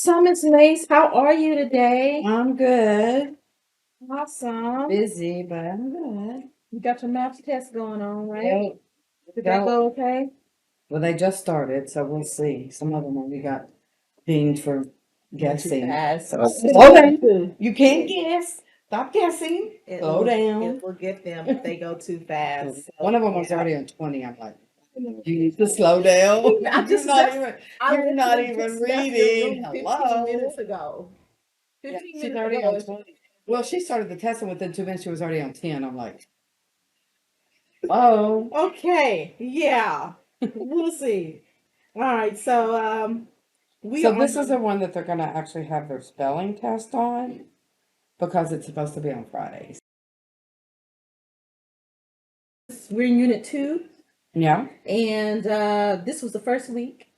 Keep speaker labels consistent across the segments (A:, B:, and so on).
A: So, Miss Lace, how are you today?
B: I'm good.
A: Awesome.
B: Busy, but I'm good.
A: You got your math test going on, right?
B: Yep.
A: Did that go okay?
B: Well, they just started, so we'll see. Some of them only got dinged for guessing.
A: Fast.
B: So slow down. You can't guess. Stop guessing. Slow down.
A: It will get them if they go too fast. So,
B: One of them was already on 20. I'm like, you need to slow down.
A: I just
B: You're not
A: literally
B: even
A: just left the
B: reading.
A: room 15
B: Hello.
A: minutes ago.
B: Yeah,
A: 15
B: she's
A: minutes
B: already
A: ago.
B: on 20. Well, she started the test and within 2 minutes she was already on 10. I'm like, oh.
A: Okay, yeah. We'll see. All right, so we
B: So
A: are
B: this is the one that they're gonna actually have their spelling test on because it's supposed to be on Fridays.
A: we're in unit 2,
B: Yeah.
A: and this was the first week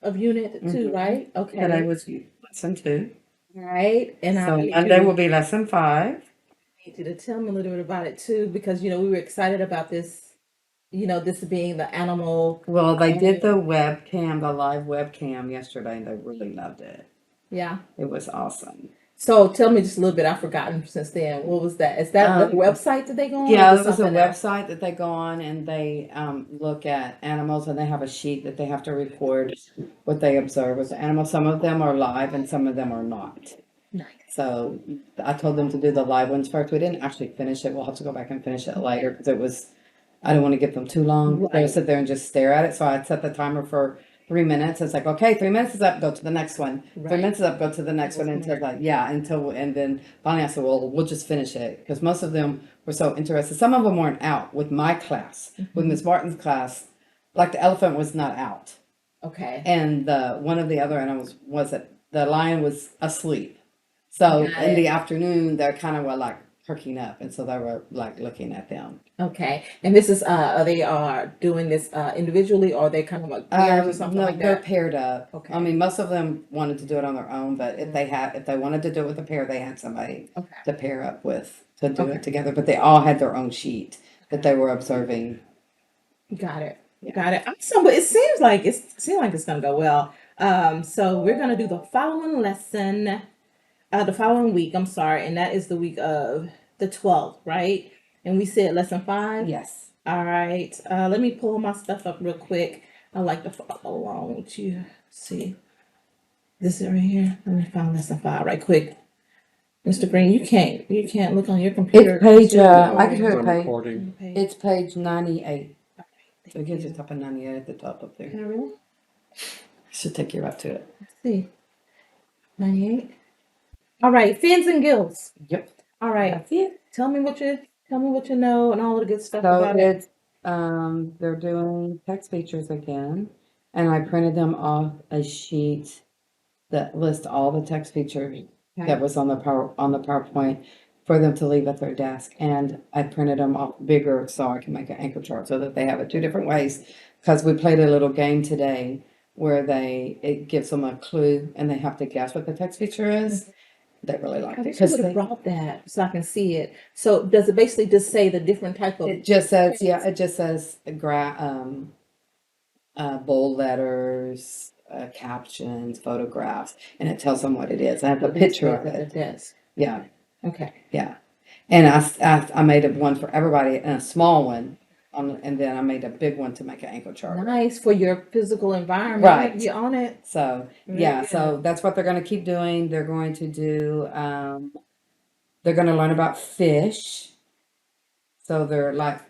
A: of unit 2, right? Okay.
B: Today was lesson 2.
A: All right, and I
B: So
A: need
B: Monday
A: you
B: will be lesson 5.
A: to tell me a little bit about it too, because we were excited about this. This being the animal.
B: Well, they did the webcam, the live webcam yesterday, and they really loved it.
A: Yeah.
B: It was awesome.
A: So tell me just a little bit. I've forgotten since then. What was that? Is that the website that they go on?
B: Yeah,
A: Or
B: it was a
A: something else?
B: website that they go on and they look at animals and they have a sheet that they have to record what they observe with the animal. Some of them are live and some of them are not.
A: Nice.
B: So I told them to do the live ones first. We didn't actually finish it. We'll have to go back and finish it later because I don't want to give them too long. They'll
A: Right.
B: sit there and just stare at it. So I set the timer for 3 minutes. It's like, okay, 3 minutes is up, go to the next one. 3 minutes is up, go to the next one until and then finally I said, well, we'll just finish it because most of them were so interested. Some of them weren't out with my class, with Miss Martin's class. Like the elephant was not out,
A: Okay.
B: and one of the other animals the lion was asleep. So
A: Got
B: in
A: it.
B: the afternoon, they're kind of like perking up, and so they were like looking at them.
A: Okay. And this is they are doing this individually, or are they kind of like pairs or something
B: No,
A: like
B: they're
A: that?
B: paired up.
A: Okay.
B: I mean, most of them wanted to do it on their own, but if they wanted to do it with a pair, they had somebody
A: Okay.
B: to pair up with to do
A: Okay.
B: it together. But they all had their own sheet that they were observing.
A: Got it.
B: Yeah.
A: Got it. Awesome. But it seems like it's gonna go well. So we're gonna do the following lesson, the following week, I'm sorry, and that is the week of the 12th, right? And we said lesson 5.
B: Yes.
A: All right. Let me pull my stuff up real quick. I like to follow along with you. See. This is right here. Let me find lesson 5 right quick. Mr. Green, you can't look on your computer.
B: It's page. I
A: can
B: could hear
C: I'm
B: it.
C: recording.
B: It's page 98.
A: Okay,
B: So it gives you top of 98 at the top up there.
A: really?
B: Should take you right to it.
A: Let's see. 98. All right, fins and gills.
B: Yep.
A: All right.
B: That's it.
A: Tell me what you know and all of the good stuff
B: So
A: about it.
B: it's they're doing text features again, and I printed them off a sheet that lists all the text features that was on the PowerPoint for them to leave at their desk, and I printed them off bigger so I can make an anchor chart so that they have it 2 different ways. Because we played a little game today where it gives them a clue and they have to guess what the text feature is. They really liked
A: I
B: it
A: wish you
B: because
A: would have brought that so I can see it. So does it basically just say the different type of?
B: it just says bold letters, captions, photographs, and it tells them what it is. I have a picture of
A: at the
B: it.
A: desk.
B: Yeah,
A: Okay.
B: yeah. And I made one for everybody and a small one, and then I made a big one to make an ankle chart.
A: Nice for your physical environment.
B: Right.
A: You own it.
B: So
A: Very
B: yeah,
A: good.
B: so that's what they're going to keep doing. They're going to do. They're going to learn about fish. So they're like.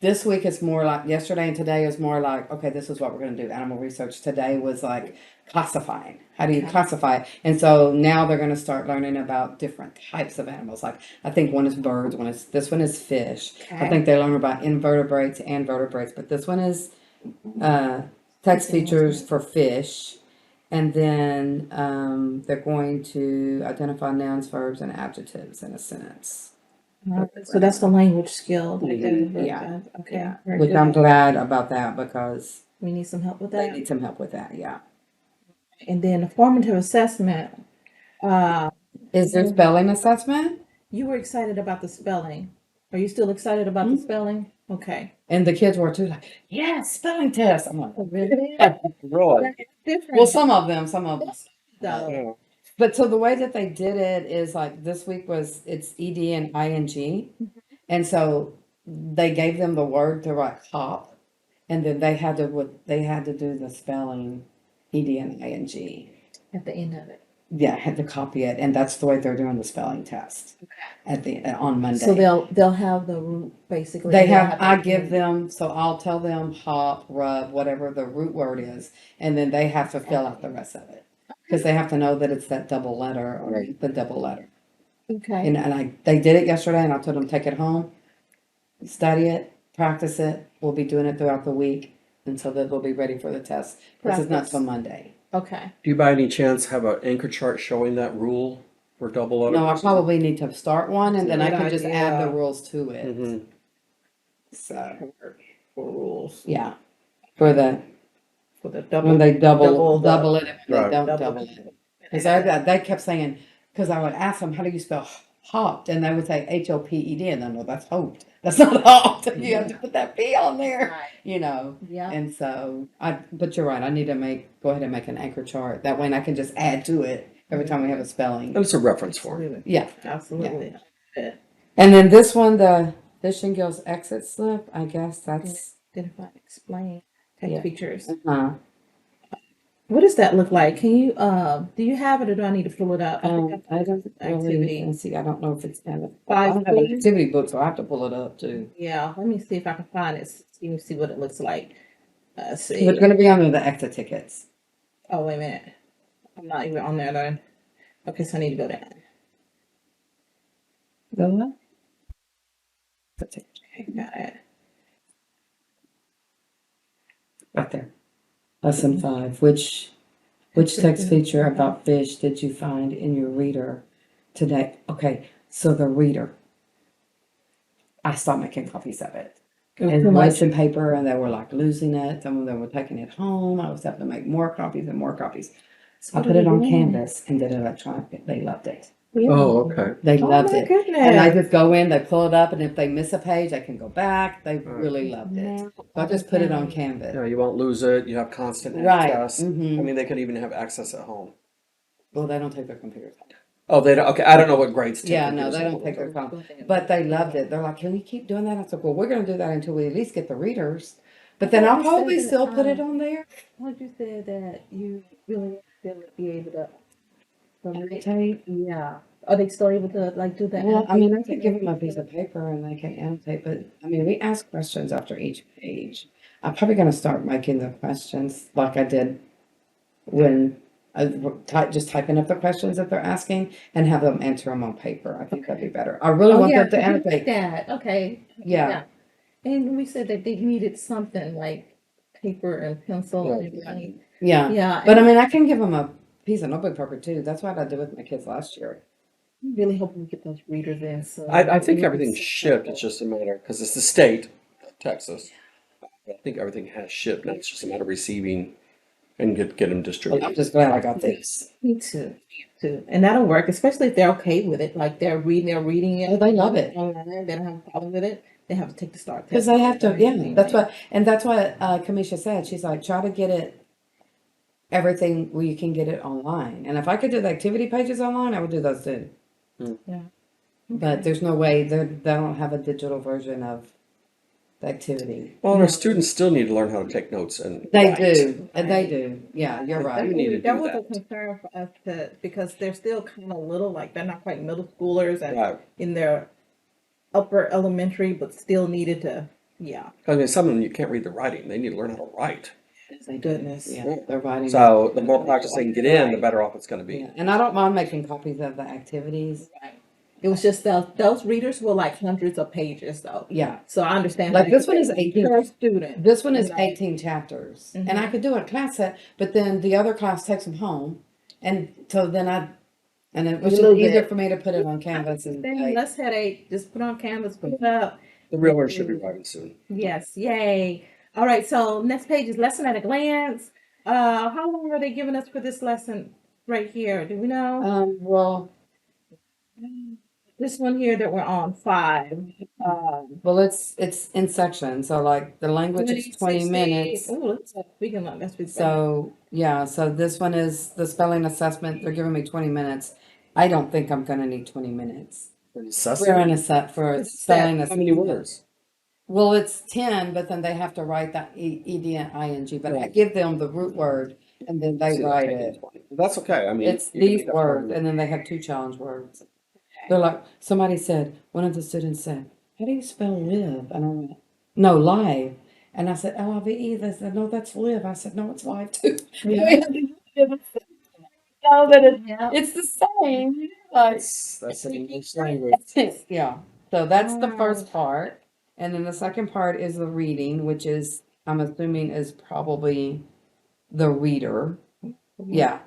B: This week is more like yesterday and today is more like, okay, this is what we're going to do. Animal research. Today was like classifying. How do you
A: Okay.
B: classify it? And so now they're going to start learning about different types of animals. Like I think one is birds, this one is fish. I
A: Okay.
B: think they learn about invertebrates and vertebrates, but this one is text features for fish. And then they're going to identify nouns, verbs, and adjectives in a sentence.
A: So that's the language skill. That
B: Yeah.
A: Okay.
B: Yeah,
A: Very
B: which
A: good.
B: I'm glad about that because
A: We need some help with
B: they
A: that.
B: need some help with that. Yeah.
A: And then the formative assessment.
B: Is there spelling assessment?
A: You were excited about the spelling. Are you still excited about the spelling? Okay.
B: And the kids were too, like, yeah, spelling test. I'm like,
A: Really?
C: Really?
A: Different.
B: well, some of them.
A: So,
C: Yeah.
B: But so the way that they did it is like this week it's ED and ING. And so they gave them the word to write hop, and then they had to do the spelling ED and ING.
A: at the end of it.
B: Yeah, had to copy it, and that's the way they're doing the spelling test at the on Monday.
A: So they'll have the root basically.
B: They
A: and they'll
B: have, I
A: the
B: give
A: end.
B: them, so I'll tell them hop, rub, whatever the root word is, and then they have to fill out the rest of it. Because they have to know that it's that double letter or the double letter.
A: Okay.
B: And they did it yesterday, and I told them take it home, study it, practice it. We'll be doing it throughout the week, and so that they'll be ready for the test. This is not
A: Practice.
B: till Monday.
A: Okay.
C: Do you by any chance have an anchor chart showing that rule for double letter?
B: No, I probably need to start one, and then I
A: Good
B: can just add the
A: idea.
B: rules to it.
C: Mm-hmm.
B: So,
A: For rules.
B: yeah, for the,
A: For the double.
B: when they double
A: double
B: it, and when
C: Right.
B: they don't
A: double.
B: double it. Because they kept saying, because I would ask them, how do you spell hopped? And they would say HOPED, and I know that's hoped. That's not hopped. You have to put that P on there,
A: Right.
B: you know.
A: Yeah.
B: And so but you're right. I need to go ahead and make an anchor chart. That way I can just add to it every time we have a spelling.
C: And it's a reference form.
A: Absolutely.
B: Yeah.
A: Absolutely. Yeah.
B: And then this one, the Fish and Gills exit slip, I guess that's,
A: Identify, explain, text
B: Yeah.
A: features.
B: uh,
A: What does that look like? Can you do you have it or do I need to pull it up?
B: I don't really,
A: activity.
B: and see, I don't know if it's kind of,
A: Five
B: I don't have an
A: food?
B: activity book, so I have to pull it up too.
A: Yeah, let me see if I can find it. So you can see what it looks like. Let's see.
B: It's gonna be under the exit tickets.
A: Oh, wait a minute. I'm not even on there then. Okay, so I need to go down.
B: Go up.
A: Okay, got it.
B: Right there. Lesson 5. Which text feature about fish did you find in your reader today? Okay, so the reader. I stopped making copies of it.
A: It was
B: And
A: too
B: it was
A: much.
B: in paper, and they were like losing it. Some of them were taking it home. I was having to make more copies and more copies. I
A: What
B: put
A: are
B: it
A: they
B: on
A: doing?
B: Canvas and did it electronic. They loved it.
A: Yeah.
C: Oh, okay.
B: They
A: Oh
B: loved
A: my
B: it. And I
A: goodness.
B: just go in, they pull it up, and if they miss a page, I can go back. They
C: Right.
B: really loved it.
A: Now,
B: So I just put it on Canvas.
C: Yeah, you won't lose it. You have constant
B: Right.
C: access. I
B: Mm-hmm.
C: mean, they could even have access at home.
B: Well, they don't take their computers home.
C: Oh, they don't. Okay, I don't know what grades take.
B: Yeah, no,
C: computers
B: they
C: at
B: don't
C: home.
B: take their home. But they loved it. They're like, can we keep doing that? I said, well, we're going to do that until we at least get the readers. But then I'll probably still put it on there.
A: What you said that you really still be able to
B: Annotate.
A: Yeah. Are they still able to like do that?
B: Well, I mean, I could give them a piece of paper and they can annotate, but I mean, we ask questions after each page. I'm probably going to start making the questions like I did when I just typing up the questions that they're asking and have them answer them on paper. I think that'd be better. I really want them to annotate.
A: That. Okay.
B: Yeah.
A: And we said that they needed something like paper and pencil
C: Yeah.
A: and everything.
B: Yeah.
A: Yeah.
B: But I mean, I can give them a piece of notebook paper too. That's what I did with my kids last year.
A: I'm really hoping we get those readers in. So
C: I think everything's shipped. It's just a matter because it's the state, Texas. I think everything has shipped. Now it's just a matter of receiving and get them
B: I'm
C: distributed.
B: just glad I got this.
A: Me too. Me too. And that'll work, especially if they're okay with it. Like they're reading it.
B: Oh, they love it.
A: And they don't have a problem with it. They have to take the start test.
B: Because they have to, yeah,
A: Everything,
B: that's
A: right?
B: that's what Kamisha said. She's like, try to get it, everything where you can get it online. And if I could do the activity pages online, I would do those too.
A: Yeah.
B: But there's no way, they don't have a digital version of the activity.
C: Well, our students still need to learn how to take notes and
B: They
C: write.
B: do, and they do. Yeah, you're
C: They
B: right.
C: need to
A: That
C: do
A: was a
C: that.
A: concern for us because they're still kind of little, like they're not quite middle schoolers and
C: Right.
A: in their upper elementary, but still needed to, yeah.
C: I mean, some of them you can't read the writing. They need to learn how to write.
A: Thank goodness.
B: Yeah, they're writing.
C: So the more practice they can get in, the better off it's going to be.
B: Yeah, and I don't mind making copies of the activities.
A: Right. It was just those readers were like hundreds of pages though.
B: Yeah,
A: So I understand.
B: like
A: how
B: this
A: they-
B: one is 18.
A: per student.
B: This one is
A: You know?
B: 18 chapters, and I
A: Mhm.
B: could do a class set, but then the other class takes them home, and so then and it was
A: You
B: just
A: lose
B: easier
A: it.
B: for me to put it on Canvas and
A: Then
B: like,
A: less headache. Just put on Canvas, put it up.
C: The real one should be writing soon.
A: Yes, yay. All right, so next page is lesson at a glance. How long are they giving us for this lesson right here? Do we know?
B: well,
A: this one here that we're on 5.
B: Well, it's in sections, so like the language is 20 minutes.
A: Oh, we can look. That's
B: So, yeah, so this one is the spelling assessment. They're giving me 20 minutes. I don't think I'm gonna need 20 minutes.
C: For an
B: We're
C: assessment?
B: in a set for
A: It's a
B: spelling
C: How many
B: assessment.
C: words?
B: Well, it's 10, but then they have to write that ED and ING, but I
C: Right.
B: give them the root word and then they
C: See, they're
B: write
C: taking
B: it.
C: 20. That's okay. I mean,
B: It's
C: you can
B: these
C: make that
B: words,
C: part.
B: and then they have 2 challenge words. They're like, somebody said, one of the students said, how do you spell live? And I went, no, live. And I said, Live. They said, no, that's live. I said, no, it's live too.
A: Yeah.
B: No, but
A: Yeah.
B: it's the same. Like,
C: That's an English language.
B: yeah. So that's the
A: Wow.
B: first part. And then the second part is the reading, which is, I'm assuming is probably the reader. Yeah.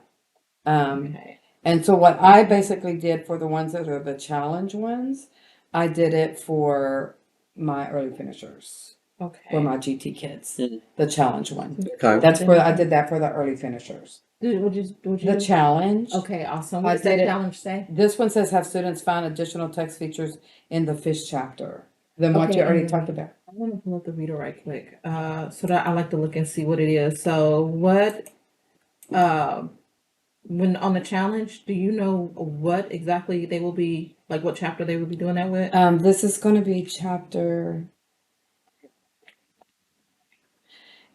A: Okay.
B: And so what I basically did for the ones that are the challenge ones, I did it for my early finishers, for
A: Okay.
B: my GT kids,
C: Mhm.
B: the challenge one.
C: Okay.
B: That's for, I did that for the early finishers.
A: Would you?
B: The challenge.
A: Okay, awesome.
B: I
A: What does that
B: did it.
A: challenge say?
B: This one says have students find additional text features in the fish chapter than what
A: Okay,
B: you already
A: and
B: talked about.
A: I want to pull up the reader right quick, so that I like to look and see what it is. So what, when on the challenge, do you know what exactly they will be, like what chapter they will be doing that with?
B: This is going to be chapter.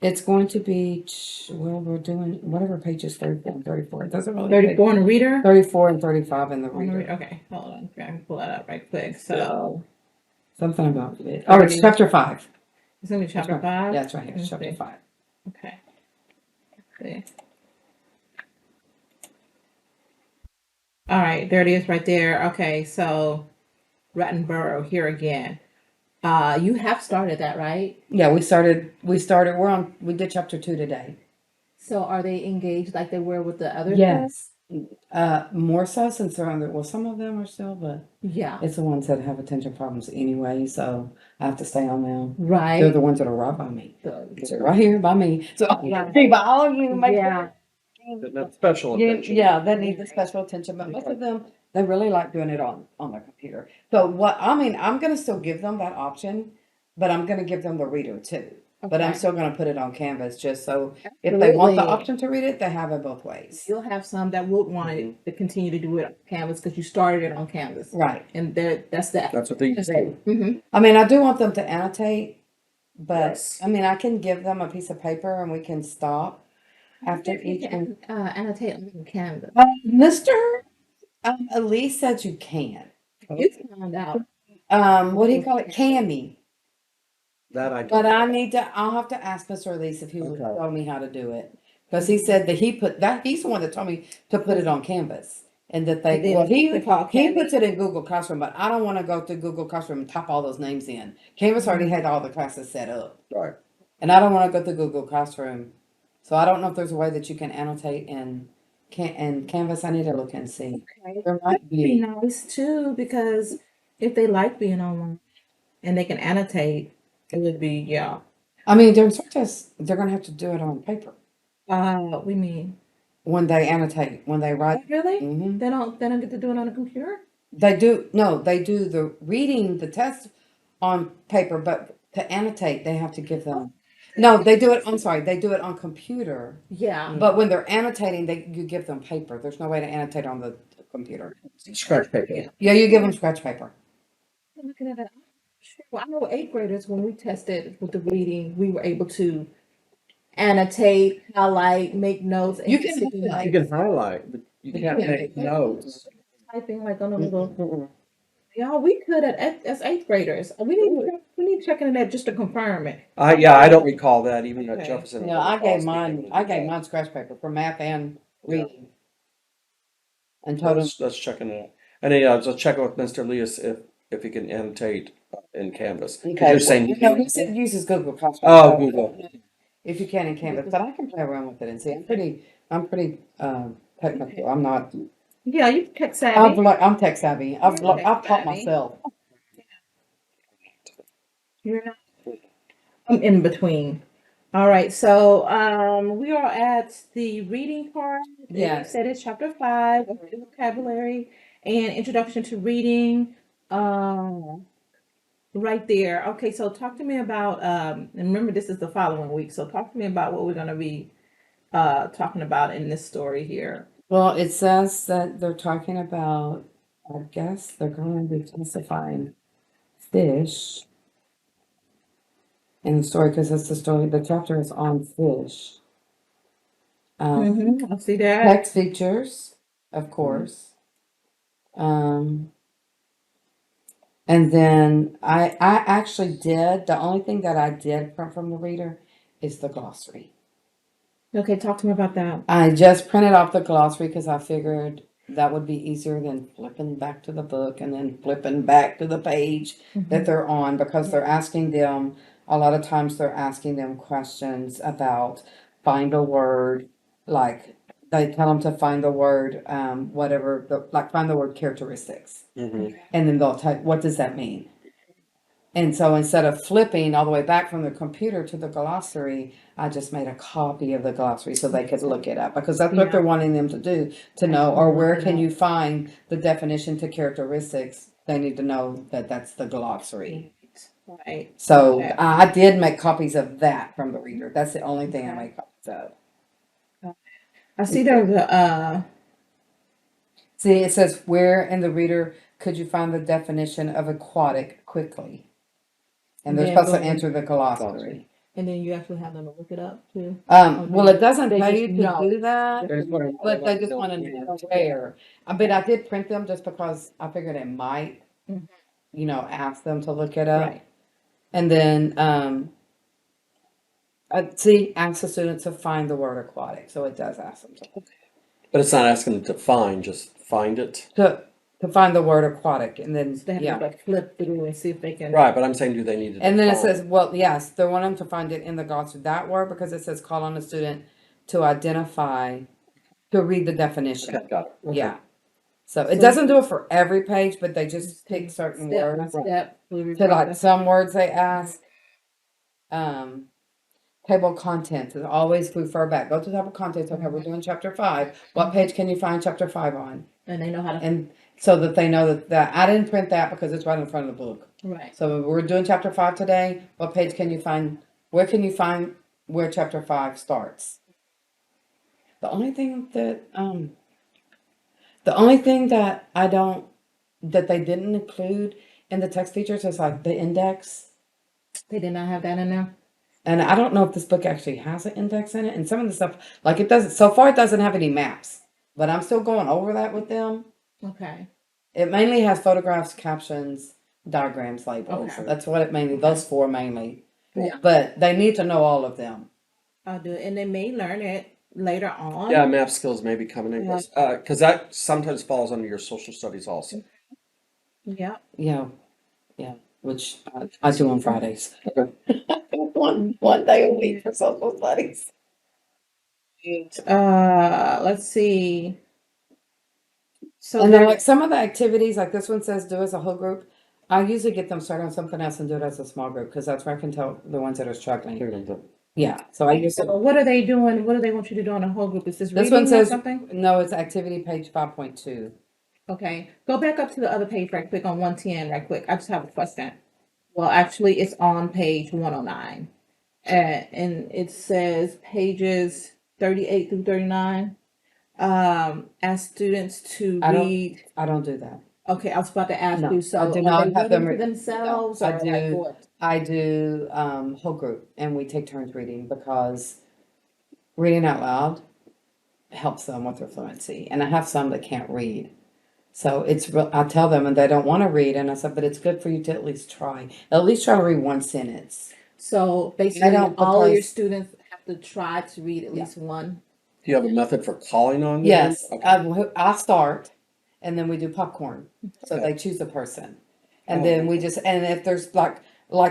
B: It's going to be, well, we're doing whatever pages 34 and 34. It doesn't really.
A: 34 on the reader?
B: 34 and 35 in the
A: On the
B: reader.
A: okay, hold on. I can pull that up right quick. So
B: Something about it. Oh, it's chapter 5.
A: it's gonna be chapter 5?
B: Yeah, it's right here. It's
A: Let's
B: chapter
A: see.
B: 5.
A: Okay. Let's see. All right, there it is right there. Okay, so Rattenborough here again. You have started that, right?
B: Yeah, we did chapter 2 today.
A: So are they engaged like they were with the other
B: Yes. More so since they're on the, well, some of them are still, but
A: Yeah.
B: it's the ones that have attention problems anyway, so I have to stay on them. They're
A: Right.
B: the ones that are right by me.
A: So,
B: They're right here by me. So
A: Yeah.
B: by all of you, make
A: yeah.
C: That's special attention.
B: Yeah, they need the special attention, but most of them, they really like doing it on their computer. So what, I mean, I'm gonna still give them that option, but I'm gonna give them the reader too. But I'm
A: Okay.
B: still gonna put it on Canvas just so if they want the
A: Absolutely.
B: option to read it, they have it both ways.
A: You'll have some that would want it to continue to do it on Canvas because you started it on Canvas.
B: Right.
A: And that's that.
C: That's what they used to.
A: Mm-hmm.
B: I mean, I do want them to annotate, but
C: Yes.
B: I mean, I can give them a piece of paper and we can stop after each one.
A: Annotate on Canvas.
B: Mr. Elise said you can.
A: You found out.
B: What do you call it? Cammy.
C: That I
B: But I'll have to ask Mr. Elise if he will
C: Okay.
B: show me how to do it. Because he said that he's the one that told me to put it on Canvas. And that
A: And then they call
B: he
A: Canvas.
B: puts it in Google Classroom, but I don't want to go through Google Classroom and type all those names in. Canvas already had all the classes set up.
C: Right.
B: And I don't want to go through Google Classroom. So I don't know if there's a way that you can annotate in Canvas. I need to look and see.
A: Okay.
B: There might
A: That'd be
B: be.
A: nice too, because if they like being online and they can annotate, it would be yeah.
B: I mean, during certain tests, they're going to have to do it on paper
A: We mean
B: when they annotate, when they write.
A: really?
B: Mhm.
A: They don't get to do it on a computer?
B: They do, no, they do the reading, the test on paper, but to annotate, they have to give them. No, they do it, I'm sorry, they do it on computer,
A: Yeah.
B: but when they're annotating, you give them paper. There's no way to annotate on the computer.
C: Scratch paper.
B: Yeah, you give them scratch paper.
A: I'm looking at it. Sure. Well, I know 8th graders when we tested with the reading, we were able to annotate, highlight, make notes, and
B: You can
A: sticky
B: highlight.
C: You can highlight, but you can't
A: can't
C: make
A: make
C: notes.
A: typing like on a little.
C: Mhm.
A: Yeah, we could as 8th graders. We need to check into that just to confirm it.
C: Yeah, I don't recall that even at
A: Okay.
C: Jefferson.
B: No, I gave mine scratch paper for math and reading. And total.
C: Let's check it out. And so check with Mr. Leas if he can annotate in Canvas. 'Cause
B: Okay.
C: you're saying.
B: No, he uses Google Classroom.
C: Oh,
B: so-
C: Google.
B: If you can in Canvas, but I can play around with it and see. I'm pretty technical. I'm not.
A: Yeah, you tech savvy.
B: I'm tech savvy. I've
A: You're
B: taught
A: tech savvy.
B: myself.
A: You're not. I'm in between. All right, so we are at the reading part.
B: Yes.
A: That is chapter 5, vocabulary and introduction to reading. Right there. Okay, so talk to me about and remember this is the following week. So talk to me about what we're gonna be talking about in this story here.
B: Well, it says that they're talking about, I guess they're going to be classifying fish in the story because it's the story, the chapter is on fish.
A: I see that.
B: Text features, of course. And then I actually did, the only thing that I did from the reader is the glossary.
A: Okay, talk to me about that.
B: I just printed off the glossary because I figured that would be easier than flipping back to the book and then flipping back to the page that they're on because they're asking them, a lot of times they're asking them questions about find a word, like they tell them to find the word, whatever, like find the word characteristics.
C: Mhm.
B: And then they'll type, what does that mean? And so instead of flipping all the way back from the computer to the glossary, I just made a copy of the glossary so they could look it up because that's what they're wanting them to do to know, or where can you find the definition to characteristics? They need to know that that's the glossary.
A: Right.
B: So
A: Okay.
B: I did make copies of that from the reader. That's the only thing I made copies of.
A: I see there's a
B: See, it says where in the reader could you find the definition of aquatic quickly? And they're
A: then
B: supposed to
A: go
B: enter the glossary.
C: Glossary.
A: and then you actually have them to look it up too.
B: Well, it doesn't
A: They
B: tell
A: just
B: you to
A: know.
B: do that,
C: They just wanna-
B: but they just want to know where. But I did print them just because I figured it might,
A: Mhm.
B: ask them to look it up.
A: Right.
B: And then, see, ask the students to find the word aquatic. So it does ask them
C: But it's not asking them to find, just find it.
B: to find the word aquatic. And then,
A: They have to like flip through and see if they can.
C: Right, but I'm saying, do they need to
B: And then it
C: define?
B: says, well, yes, they want them to find it in the glossary, that word, because it says call on the student to identify, to read the definition.
C: Okay, got it. Okay.
B: Yeah. So it doesn't do it for every page, but they just pick certain
A: Step by
B: words.
A: step.
B: To like some words they ask. Table of contents is always refer back. Go to the table of contents. Okay, we're doing chapter 5. What page can you find chapter 5 on?
A: And they know how to.
B: And so that they know that I didn't print that because it's right in front of the book.
A: Right.
B: So we're doing chapter 5 today. What page can you find? Where can you find where chapter 5 starts? The only thing that I don't that they didn't include in the text features is like the index.
A: They did not have that in there.
B: And I don't know if this book actually has an index in it. And some of the stuff, like it doesn't, so far it doesn't have any maps, but I'm still going over that with them.
A: Okay.
B: It mainly has photographs, captions, diagrams, labels.
A: Okay.
B: That's what it mainly, those 4 mainly.
A: Yeah.
B: But they need to know all of them.
A: I'll do it, and they may learn it later on.
C: Yeah, map skills may be coming in because that sometimes falls under your social studies also.
A: Yeah.
B: Yeah. Yeah. Which I do on Fridays.
C: Okay.
B: one day a week for social studies.
A: Let's see. So
B: And then
A: there,
B: like some of the activities, like this one says do as a whole group. I usually get them started on something else and do it as a small group because that's where I can tell the ones that are struggling. Yeah. So I use
A: so what are they doing? What do they want you to do in a whole group? Is this
B: this
A: reading
B: one says
A: or something?
B: no, it's activity page 5.2.
A: Okay. Go back up to the other page right quick on 110 right quick. I just have a question. Well, actually, it's on page 109. And it says pages 38 through 39. Ask students to read.
B: I don't do that.
A: Okay, I was about to ask
B: No,
A: you. So
B: I do
A: are
B: not
A: they
B: have them
A: reading to
B: read.
A: themselves?
B: No, I
A: or
B: do.
A: like what?
B: I do whole group and we take turns reading because reading out loud helps them with their fluency. And I have some that can't read. So I tell them and they don't want to read. And I said, but it's good for you to at least try. At least try to read one sentence.
A: So basically,
B: don't
A: all your
B: because-
A: students have to try to read at least one.
C: Do you have a method for calling on them?
B: Yes,
C: Okay.
B: I start and then we do popcorn. So
C: Okay.
B: they choose a person. And then and if there's like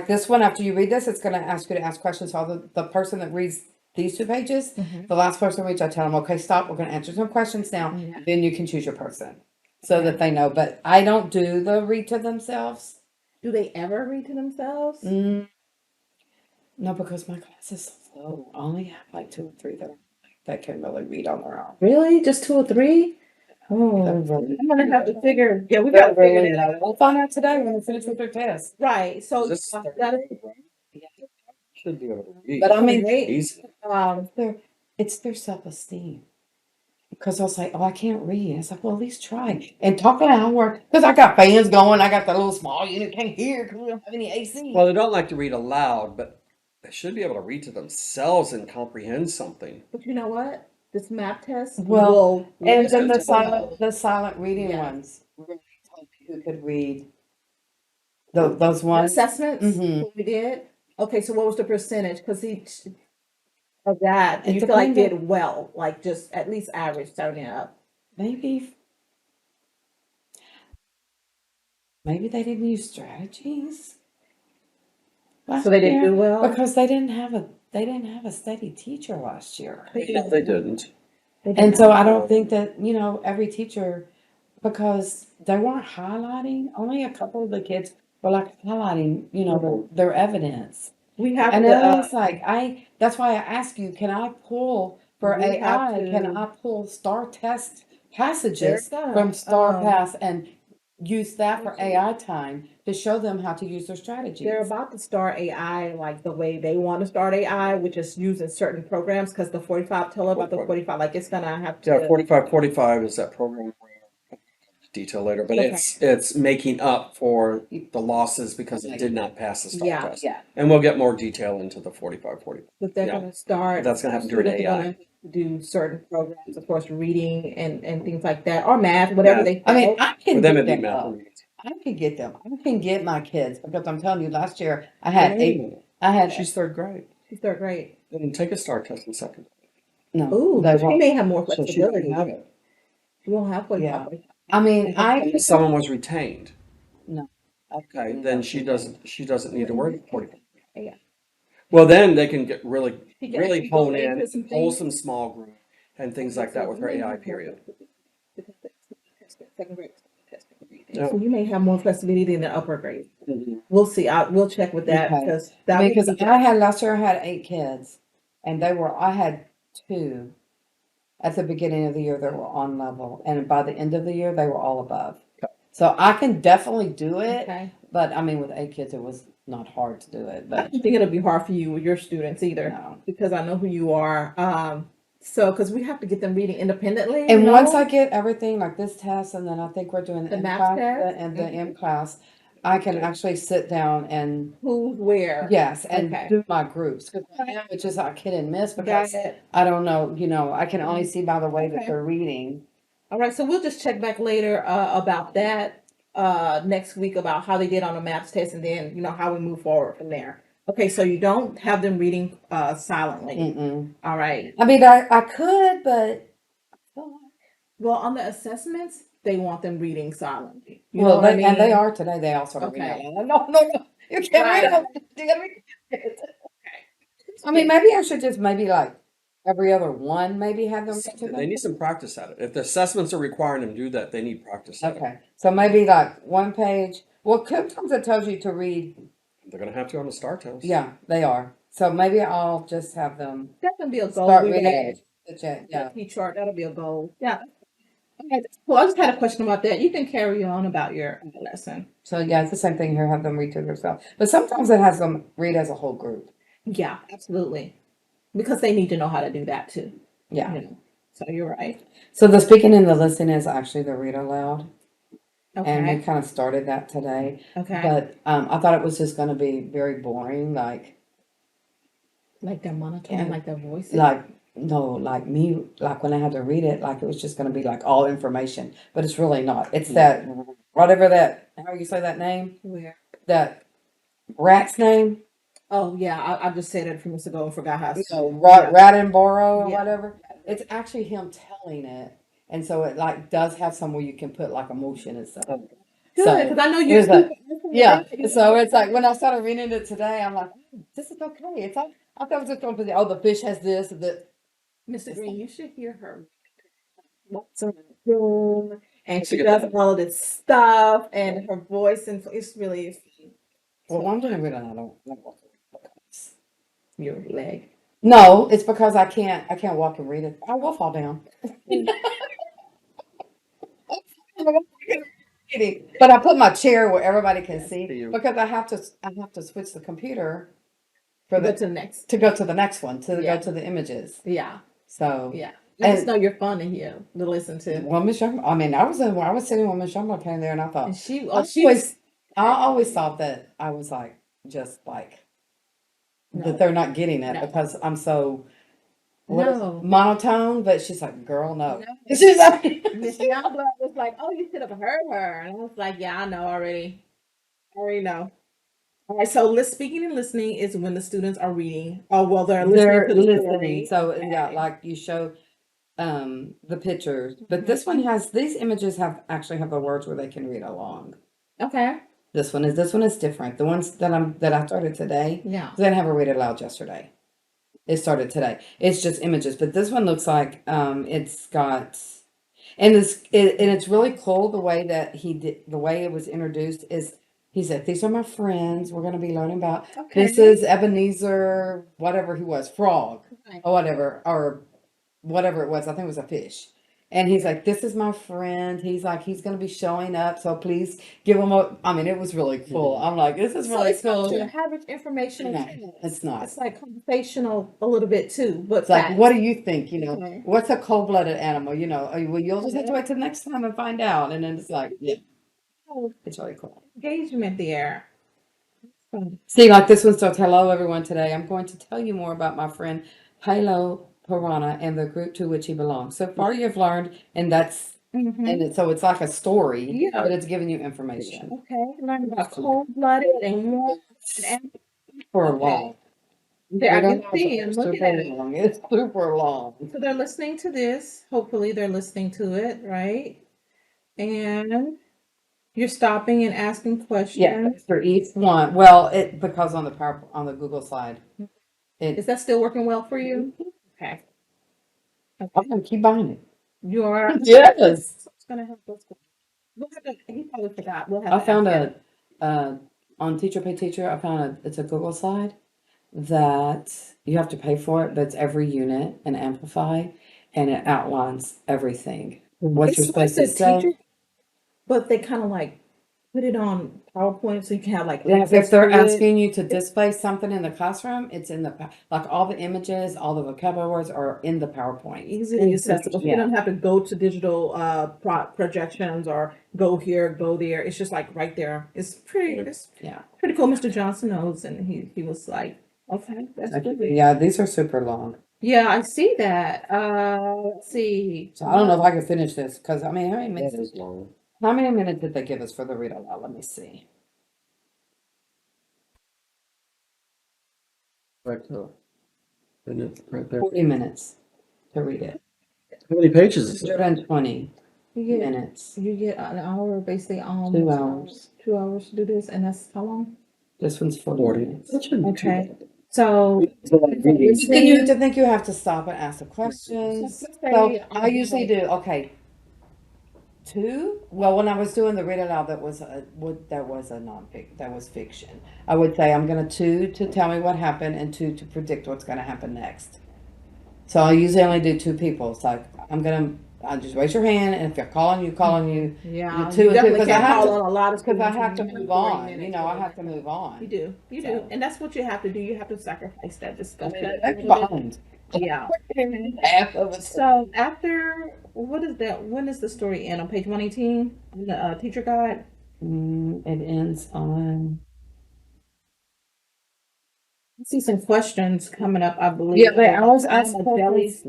B: this one, after you read this, it's going to ask you to ask questions. So the person that reads these 2 pages, the last person reads, I tell them, okay, stop. We're going to answer some questions now.
A: Yeah.
B: Then you can choose your person so that they know. But I don't do the read to themselves.
A: Do they ever read to themselves?
B: No, because my class is so slow. I only have like 2 or 3 that can really read on their own.
A: Really? Just 2 or 3? Oh,
B: They're really,
A: I'm gonna have to figure. Yeah, we
B: they're
A: gotta figure
B: really
A: that
B: low.
A: out.
B: We'll find out today when they finish with their test.
A: Right. So
C: Is this third
A: that is
C: grade, right? Should be able to read.
B: But I mean,
A: great.
C: Easy.
B: it's their self-esteem. Because I'll say, oh, I can't read. It's like, well, at least try. And talk loud. Because I got fans going. I got the little small unit. Can't hear because we don't have any AC.
C: Well, they don't like to read aloud, but they should be able to read to themselves and comprehend something.
A: But you know what? This map test
B: Well,
A: will
B: and
C: Yes,
B: then
C: that's
B: the silent reading
A: Yeah.
B: ones. We're going to tell you who could read those ones.
A: assessments
B: Mhm.
A: what we did. Okay, so what was the percentage? Because each of that, do
B: It
A: you feel like
B: depended-
A: did well, like just at least average starting up?
B: Maybe they didn't use strategies. last
A: So they didn't
B: year
A: do well.
B: because they didn't have a steady teacher last year.
C: No, they didn't.
A: They did
B: And so
A: not.
B: I don't think that, every teacher, because they weren't highlighting, only a couple of the kids were like highlighting, their evidence.
A: We have
B: And
A: to.
B: then it's like, that's why I ask you, can I pull for
A: We have
B: AI, can
A: to-
B: I pull STAR test
A: They're
B: passages
A: gonna,
B: from STAR
A: um,
B: Pass and use that for
A: actually-
B: AI time to show them how to use their strategies?
A: They're about to start AI like the way they want to start AI, which is using certain programs. Because the 45, tell her about the 45. Like it's gonna have to.
C: Yeah, 4545 is that program where detail later, but
A: Okay.
C: it's making up for the losses because it did not pass the STAR
A: Yeah,
C: test.
B: Yeah.
C: And we'll get more detail into the 4545.
A: But they're
C: Yeah.
A: gonna start.
C: That's gonna happen during
A: students are
C: AI.
A: gonna do certain programs, of course, reading and things like that, or math, whatever
C: Yeah.
A: they.
B: I mean,
A: feel.
B: I
C: For
B: can
C: them,
B: get
C: it'd be
B: them
C: math
B: up.
C: and reading.
B: I can get them. I can get my kids because I'm telling you, last year I had
C: Wait a
B: eight.
C: minute.
B: I had
C: She's third grade.
A: She's third grade.
C: Then take a STAR test in second.
B: no.
A: Ooh,
B: they
A: she
B: won't.
A: may have more
C: So she doesn't
A: flexibility.
C: have it.
A: She won't have 45.
B: Yeah. I mean,
C: If someone was retained,
B: no.
C: okay, then she doesn't need to worry about 45.
A: Yeah.
C: Well, then they can get really
A: She can
C: really
A: actually go
C: hone in,
A: into some
C: hold
A: things.
C: some small group and things like that with her AI period.
A: Second grade testing.
C: Yeah.
A: So you may have more flexibility than the upper grade.
C: Mhm.
A: We'll see. We'll check with that
B: Okay.
A: because that
B: Because
A: would be
B: I had last year I had 8 kids, and I had 2 at the beginning of the year that were on level, and by the end of the year they were all above.
C: Okay.
B: So I can definitely do it,
A: okay.
B: but I mean with 8 kids it was not hard to do it.
A: I
B: But
A: don't think it'll be hard for you with your students either
B: no.
A: because I know who you are. So because we have to get them reading independently.
B: And
A: you
B: once
A: know?
B: I get everything like this test, and then I think we're doing the
A: The
B: M
A: math
B: class,
A: test?
B: and the M class, I can actually sit down and
A: Who's where?
B: yes, and
A: Okay.
B: do my groups because right now it's just like hit and miss
A: Got
B: because
A: it.
B: I don't know, I can only see by the way that
A: Okay.
B: they're reading.
A: All right, so we'll just check back later about that next week about how they did on the maps test and then how we move forward from there. Okay, so you don't have them reading silently.
B: Mm-mm.
A: All right.
B: I mean, I could, but
A: Well, on the assessments, they want them reading silently. You know
B: well,
A: what I
B: they
A: mean?
B: and they are today. They all started
A: Okay.
B: reading out loud. No, you can't read
A: Right.
B: out loud. You gotta read it. I mean, maybe I should just maybe like every other one, maybe have them read to
C: They
B: them.
C: need some practice at it. If the assessments are requiring them to do that, they need practice at it.
B: Okay, so maybe like one page. Well, sometimes it tells you to read.
C: They're gonna have to on the STAR test.
B: Yeah, they are. So maybe I'll just have them
A: That's gonna be a goal.
B: start
A: We
B: reading
A: gotta-
B: the chat. Yeah.
A: Key chart. That'll be a goal. Yeah. Okay. Well, I just had a question about that. You can carry on about your lesson.
B: So yeah, it's the same thing here. Have them read to themselves, but sometimes it has them read as a whole group.
A: Yeah, absolutely. Because they need to know how to do that too.
B: Yeah.
A: You know. So you're right.
B: So the speaking and the listening is actually the read aloud, and we
A: Okay.
B: kind of started that today.
A: Okay.
B: But I thought it was just going to be very boring, like
A: Like their monotone,
B: Yeah.
A: like their voices.
B: like me, like when I had to read it, like it was just going to be like all information, but it's really not. It's that whatever that how you say that name,
A: Where?
B: that rat's name,
A: Oh yeah, I just said it a few minutes ago and forgot how. to say it.
B: Radinboro or
A: Yeah.
B: whatever. It's actually him telling it, and so it like does have somewhere you can put like emotion and stuff.
A: Good,
B: So,
A: because I know
B: it
A: you're
B: was like-
A: super
B: yeah,
A: informative.
B: so it's like when I started reading it today, I'm like, oh, this is okay. It's all, I thought it was just going to be, oh, the fish has this, the
A: Mr. Green, you should hear her. Walks around the room and she
C: Look
A: does
C: at
A: all of this stuff and her voice and it's really
B: well, I'm going to read it. I don't
A: your leg.
B: No, it's because I can't walk and read it. I will fall down. But I put my chair where everybody can see
C: you.
B: because I have to switch the computer for
A: Go to
B: the
A: the next.
B: to go to the next one to
A: Yeah.
B: go to the images.
A: Yeah.
B: So
A: Yeah. I just
B: and
A: know you're fun to hear, to listen to.
B: well, Miss Young, I mean, I was sitting when Miss Youngblood came there, and I
A: And
B: thought
A: she,
B: I
A: oh, she was,
B: always I always thought that I was like just like that
A: no,
B: they're not getting it
A: no,
B: because I'm so what is
A: no,
B: monotone. But she's like, girl, no.
A: no.
B: She's like,
A: Miss Youngblood was like, "Oh, you should have heard her," and I was like, "Yeah, I know already. I already know." All right. So, speaking and listening is when the students are reading. Oh, well, they're listening
B: they're
A: to the
B: listening.
A: story.
B: So yeah,
A: Okay.
B: like you show the pictures, but
A: Mhm.
B: this one has these images have actually have the words where they can read along.
A: Okay.
B: This one is different. The ones that I started today,
A: Yeah.
B: 'cause I didn't have a read it aloud yesterday. It started today. It's just images, but this one looks like it's got and it's really cool the way that he did the way it was introduced is he said, "These are my friends. We're going to be learning about this
A: Okay.
B: is Ebenezer, whatever he was, frog
A: Right.
B: or whatever it was. I think it was a fish." And he's like, "This is my friend." He's like, "He's going to be showing up, so please give him a." I mean, it was really cool. I'm like, "This is
A: So
B: really
A: it's not your
B: cool."
A: average informational
B: No,
A: text.
B: it's not.
A: It's like conversational a little bit too, but
B: It's like,
A: fast.
B: what do you think? You know,
A: Okay.
B: what's a cold-blooded animal? You know, well, you'll just have to wait till next time and find out. And then it's like, yeah,
A: Oh,
B: it's really cool.
A: engagement there. Hmm.
B: See, like this one starts, hello everyone. Today I'm going to tell you more about my friend Halo Piranha and the group to which he belongs. So far you've learned, and that's
A: Mm-hmm.
B: so it's like a story,
A: Yeah.
B: but it's giving you information
A: Okay. Learn about cold-blooded and warm and
B: for a
A: okay.
B: long.
A: There, I
B: We
A: can
B: don't
A: see
B: know
A: him.
B: it's
A: Look at
B: super
A: that.
B: long. It's super long.
A: So they're listening to this. Hopefully, they're listening to it, right? And you're stopping and asking
B: Yeah,
A: questions.
B: for each one. Well, it because on the power on the Google slide,
A: Is
B: it
A: that still working well for you? Okay.
B: I'm
A: Okay.
B: gonna keep buying it.
A: You are.
B: Yes.
A: It's gonna help us. We'll have to, he probably forgot. We'll have
B: I
A: to
B: found
A: ask him.
B: on Teacher Pay Teacher, I found it's a Google slide that you have to pay for it, but it's every unit and amplify, and it outlines everything. What you're
A: It's like
B: supposed to
A: the teacher,
B: say.
A: but they kind of like put it on PowerPoint so you can have like
B: Yeah,
A: access
B: if they're
A: to it.
B: asking you to display something in the classroom, it's in the like all the images, all the vocabulary words are in the PowerPoint.
A: Easily accessible. So you
B: Yeah.
A: don't have to go to digital projections or go here, go there. It's just like right there. It's
B: Yeah.
A: pretty cool. Mr. Johnson knows, and he was like, okay, that's good.
B: Yeah, these are super long.
A: Yeah, I see that. Let's see.
B: So I don't know if I can finish this because I mean, how many
C: That
B: minutes?
C: is long.
B: How many minutes did they give us for the read aloud? Let me see.
C: Right, isn't it right there?
B: 40 minutes to read it.
C: How many pages is it?
B: 120
A: You get
B: minutes.
A: you get an hour, basically
B: 2 hours.
A: 2 hours to do this, and that's how long?
B: This one's 40
C: 40.
B: minutes.
C: That shouldn't be too
A: Okay.
C: bad.
A: So
C: It's a lot of reading.
B: Then you to think you have to stop and ask the questions.
A: let's
B: So
A: say
B: I usually do, okay, two. Well, when I was doing the read aloud, that was a non-fic, that was fiction. I would say I'm gonna two to tell me what happened and two to predict what's gonna happen next. So I usually only do two people. It's like I just raise your hand, and if you're calling you.
A: yeah,
B: You two
A: you
B: and two,
A: definitely
B: 'cause I
A: can't
B: have
A: call
B: to-
A: on a lot of
B: Because I
A: students
B: have to
A: in
B: move
A: 40
B: on.
A: minutes
B: You know, I
A: or
B: have to move on.
A: You do, you do,
B: So.
A: and that's what you have to do. You have to sacrifice that
B: I
A: discussion.
B: mean,
A: a
B: that's
A: little bit.
B: behind.
A: Yeah.
B: Half of it.
A: So after what is that? When does the story end? On page 118 in the teacher guide.
B: It ends on.
A: I see some questions coming up. I believe.
B: Yeah, they always ask
A: Mama
B: questions.
A: Jelly's.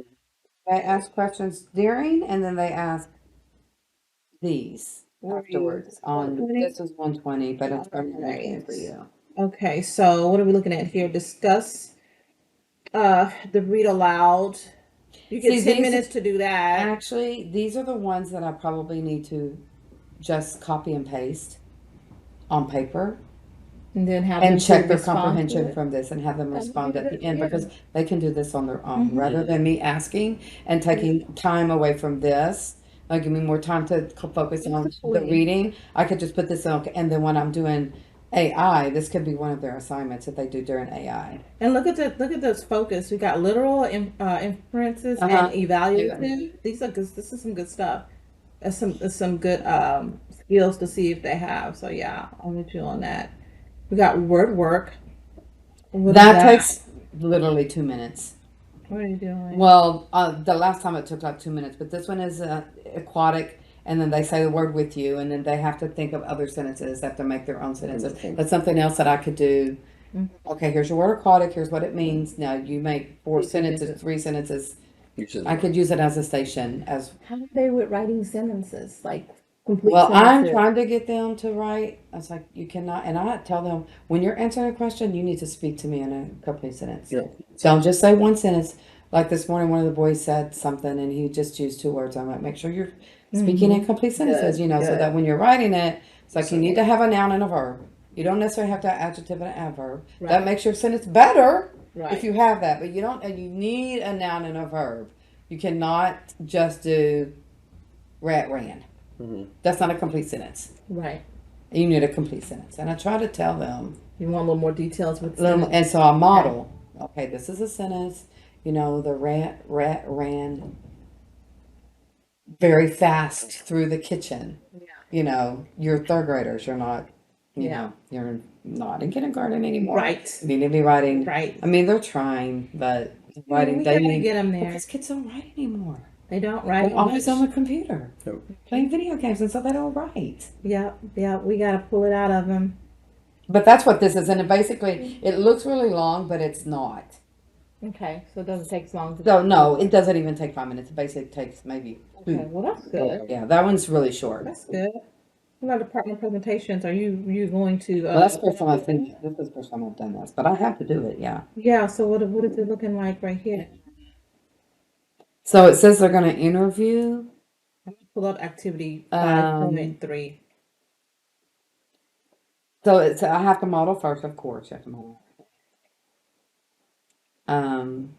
B: They ask questions during, and then they ask these
A: Where are you?
B: afterwards. On
A: 120?
B: this is 120, but it's from
A: Alright.
B: for you.
A: Okay, so what are we looking at here? Discuss the read aloud. You get
B: See,
A: 10
B: these-
A: minutes to do that.
B: Actually, these are the ones that I probably need to just copy and paste on paper
A: And then have them
B: and check
A: to
B: their
A: respond to
B: comprehension
A: it.
B: from this and have them respond at the end
A: Yeah.
B: because they can do this on their own
A: Mhm.
B: rather than me asking and taking time away from this. Like, give me more time to focus on the
A: Exactly.
B: reading. I could just put this on, and then when I'm doing AI, this could be one of their assignments that they do during AI.
A: And look at this focus. We got literal inferences
B: Uh-huh.
A: and evaluative. These are good. This is some good stuff. some good skills to see if they have. So yeah, I'll get you on that. We got word work. What is
B: That
A: that?
B: takes literally 2 minutes.
A: What are you doing?
B: Well, the last time it took like 2 minutes, but this one is aquatic, and then they say the word with you, and then they have to think of other sentences. They have to make their own sentences. That's something else that I could do. Okay, here's your word aquatic. Here's what it means. Now you make four sentences, 3 sentences. I could use it as a station. As
A: How are they with writing sentences? Like complete
B: well, I'm
A: sentences.
B: trying to get them to write. I was like, you cannot, and I tell them when you're answering a question, you need to speak to me in a complete sentence.
C: Yeah.
B: Don't just say one sentence. Like this morning, one of the boys said something, and he just used 2 words. I'm like, make sure you're speaking in complete sentences,
A: Good,
B: so
A: good.
B: that when you're writing it, it's like you need to have a noun and a verb. You don't necessarily have to have adjective and an adverb. That
A: Right.
B: makes your sentence better
A: Right.
B: if you have that, but you don't. And you need a noun and a verb. You cannot just do ran. That's not a complete sentence.
A: Right.
B: You need a complete sentence. And I try to tell them.
A: You want a little more details with
B: And so I model. Okay, this is a sentence. The rat ran very fast through the kitchen. You're third graders. You're not, you're not in kindergarten anymore.
A: Right.
B: You need to be writing.
A: Right.
B: I mean, they're trying, but writing,
A: we
B: they
A: gotta
B: need,
A: get them there.
B: because kids don't write anymore.
A: They don't write.
B: They're always on the computer,
C: Yep.
B: playing video games, and so they don't write.
A: Yeah, yeah. We gotta pull it out of them.
B: But that's what this is, and basically, it looks really long, but it's not.
A: Okay, so it doesn't take as long.
B: So no, it doesn't even take 5 minutes. It basically takes maybe
A: Okay,
B: 2.
A: well that's good.
B: Yeah, that one's really short.
A: That's good. What about department presentations? Are you going to?
B: Well, that's the first time I've seen this. Is the first time I've done this, but I have to do it. Yeah.
A: Yeah. So what is it looking like right here?
B: So it says they're going to interview.
A: Pull up activity
B: Um,
A: 5.3.
B: So I have to model first, of course. You have to model. And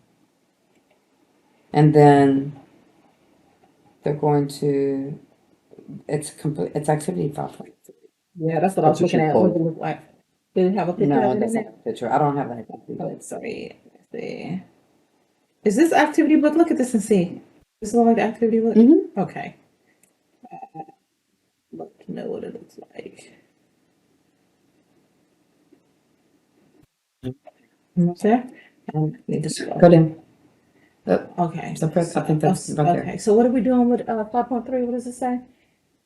B: then they're going to. It's complete. It's activity 5.3.
A: Yeah, that's what I was
C: That's what
A: looking
C: you
A: at.
C: pulled.
A: What does it look like? Did it have a picture
B: No,
A: of
B: it
A: it in
B: doesn't
A: there?
B: have a picture. I don't have that.
A: Let's see. Let's see. Is this activity book? Look at this and see. This look like the activity book?
B: Mhm.
A: Okay. Look to know what it looks like. Almost there? Need to scroll.
B: Go down.
A: Okay.
B: So press. I think that's right there.
A: Okay. So what are we doing with 5.3? What does it say?